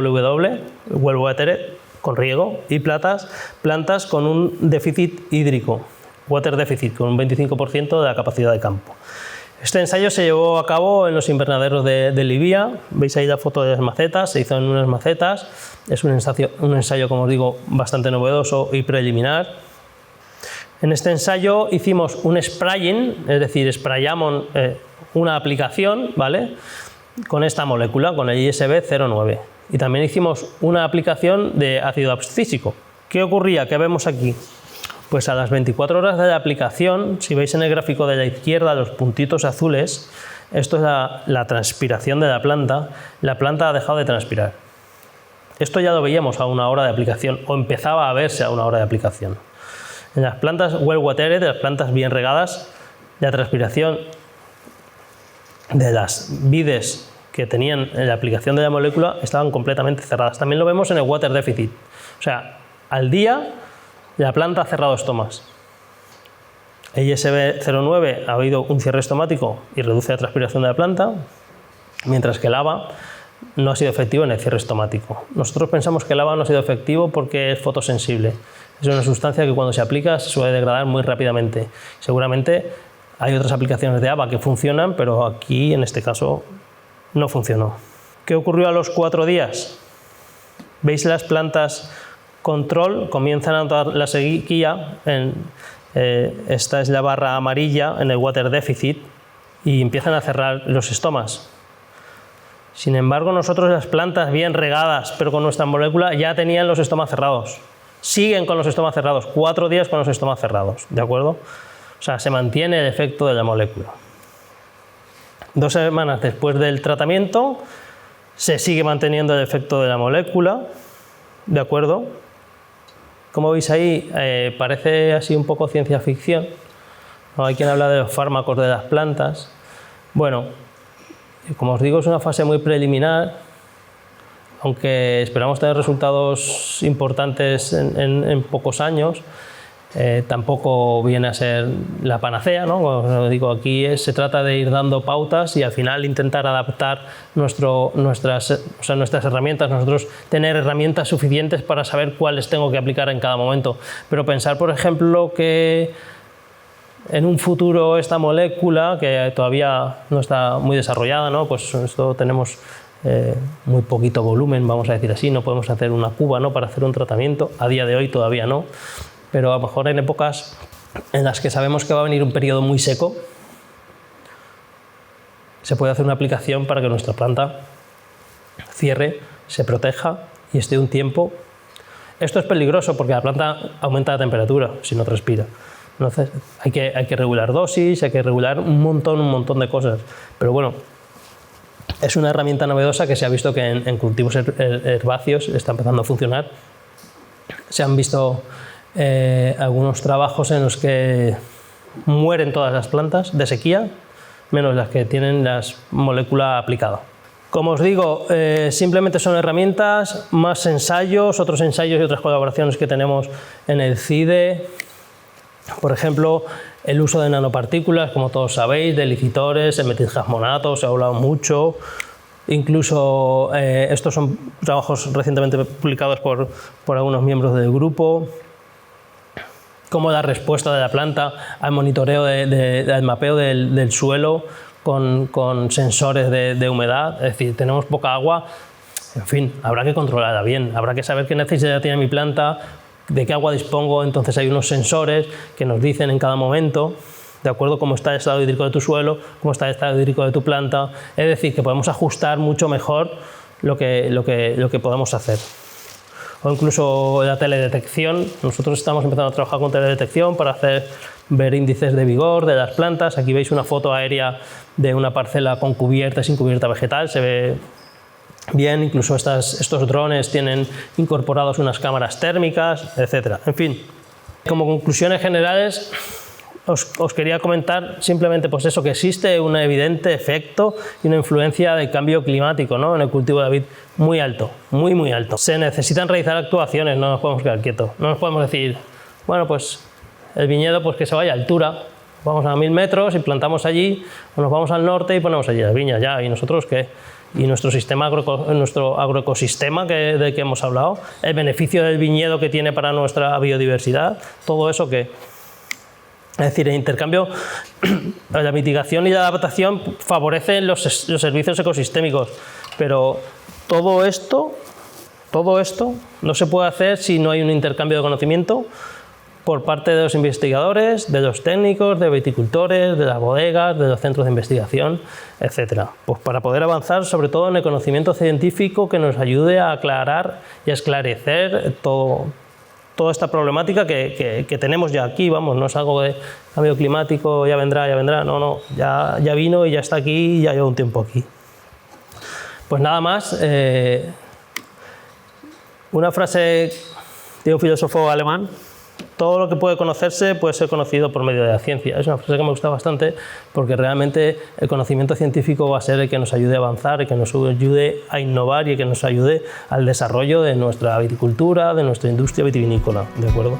watered, con riego, y plantas con un déficit hídrico, water deficit, con un 25% de la capacidad de campo. Este ensayo se llevó a cabo en los invernaderos de Libia. Veis ahí la foto de las macetas, se hizo en unas macetas. Es un ensayo, como os digo, bastante novedoso y preliminar. En este ensayo hicimos un spraying, es decir, sprayamos una aplicación, ¿vale?, con esta molécula, con el ISB09. Y también hicimos una aplicación de ácido abscísico. ¿Qué ocurría? ¿Qué vemos aquí? Pues a las 24 horas de la aplicación, si veis en el gráfico de la izquierda los puntitos azules, esto es la transpiración de la planta ha dejado de transpirar. Esto ya lo veíamos a una hora de aplicación, o empezaba a verse a una hora de aplicación. En las plantas well watered, las plantas bien regadas, la transpiración de las vides que tenían en la aplicación de la molécula estaban completamente cerradas. También lo vemos en el water deficit. O sea, al día la planta ha cerrado estomas. El ISB09 ha habido un cierre estomático y reduce la transpiración de la planta, mientras que el ABA no ha sido efectivo en el cierre estomático. Nosotros pensamos que el ABA no ha sido efectivo porque es fotosensible. Es una sustancia que cuando se aplica se suele degradar muy rápidamente. Seguramente hay otras aplicaciones de ABA que funcionan, pero aquí en este caso no funcionó. ¿Qué ocurrió a los 4 días? ¿Veis las plantas control? Comienzan a notar la sequía. Esta es la barra amarilla en el water deficit y empiezan a cerrar los estomas. Sin embargo, nosotros, las plantas bien regadas, pero con nuestra molécula, ya tenían los estomas cerrados. Siguen con los estomas cerrados, 4 días con los estomas cerrados, ¿de acuerdo? O sea, se mantiene el efecto de la molécula. 2 semanas después del tratamiento, se sigue manteniendo el efecto de la molécula, ¿de acuerdo? Como veis ahí, parece así un poco ciencia ficción, ¿no? Hay quien habla de los fármacos de las plantas. Bueno, como os digo, es una fase muy preliminar, aunque esperamos tener resultados importantes en pocos años. Tampoco viene a ser la panacea, ¿no? Como digo, aquí se trata de ir dando pautas y al final intentar adaptar nuestras herramientas, nosotros tener herramientas suficientes para saber cuáles tengo que aplicar en cada momento. Pero pensar, por ejemplo, que en un futuro esta molécula, que todavía no está muy desarrollada, ¿no? Pues esto tenemos muy poquito volumen, vamos a decir así, no podemos hacer una cuba, ¿no?, para hacer un tratamiento, a día de hoy todavía no. Pero a lo mejor en épocas en las que sabemos que va a venir un periodo muy seco, se puede hacer una aplicación para que nuestra planta cierre, se proteja y esté un tiempo. Esto es peligroso porque la planta aumenta la temperatura si no transpira. Entonces hay que regular dosis, hay que regular un montón de cosas. Pero bueno, Es una herramienta novedosa que se ha visto que en cultivos herbáceos está empezando a funcionar. Se han visto algunos trabajos en los que mueren todas las plantas de sequía, menos las que tienen la molécula aplicada. Como os digo, simplemente son herramientas, más ensayos, otros ensayos y otras colaboraciones que tenemos en el CIDE. Por ejemplo, el uso de nanopartículas, como todos sabéis, de licitores, el metilhasmonato, se ha hablado mucho. Incluso estos son trabajos recientemente publicados por algunos miembros del grupo. Cómo la respuesta de la planta al monitoreo, al mapeo del suelo con sensores de humedad. Es decir, tenemos poca agua, en fin, habrá que controlarla bien, habrá que saber qué necesidad tiene mi planta, de qué agua dispongo. Entonces hay unos sensores que nos dicen en cada momento, de acuerdo a cómo está el estado hídrico de tu suelo, cómo está el estado hídrico de tu planta. Es decir, que podemos ajustar mucho mejor lo que podemos hacer. O incluso la teledetección. Nosotros estamos empezando a trabajar con teledetección para ver índices de vigor de las plantas. Aquí veis una foto aérea de una parcela con cubierta y sin cubierta vegetal. Se ve bien. Incluso estos drones tienen incorporados unas cámaras térmicas, etc. En fin, como conclusiones generales, os quería comentar simplemente pues eso, que existe un evidente efecto y una influencia del cambio climático, ¿no?, en el cultivo de vid muy alto, muy alto. Se necesitan realizar actuaciones, no nos podemos quedar quietos. No nos podemos decir, bueno, pues el viñedo pues que se vaya a altura, vamos a 1000 metros y plantamos allí, o nos vamos al norte y ponemos allí las viñas, ya, ¿y nosotros qué? Y nuestro agroecosistema del que hemos hablado, el beneficio del viñedo que tiene para nuestra biodiversidad, todo eso que... Es decir, el intercambio, la mitigación y la adaptación favorecen los servicios ecosistémicos, pero todo esto no se puede hacer si no hay un intercambio de conocimiento por parte de los investigadores, de los técnicos, de viticultores, de las bodegas, de los centros de investigación, etc. Pues para poder avanzar sobre todo en el conocimiento científico que nos ayude a aclarar y a esclarecer toda esta problemática que tenemos ya aquí, vamos, no es algo de cambio climático, ya vendrá, no, ya vino y ya está aquí y ya lleva un tiempo aquí. Pues nada más, una frase de un filósofo alemán: todo lo que puede conocerse puede ser conocido por medio de la ciencia. Es una frase que me gusta bastante porque realmente el conocimiento científico va a ser el que nos ayude a avanzar, el que nos ayude a innovar y el que nos ayude al desarrollo de nuestra viticultura, de nuestra industria vitivinícola, ¿de acuerdo?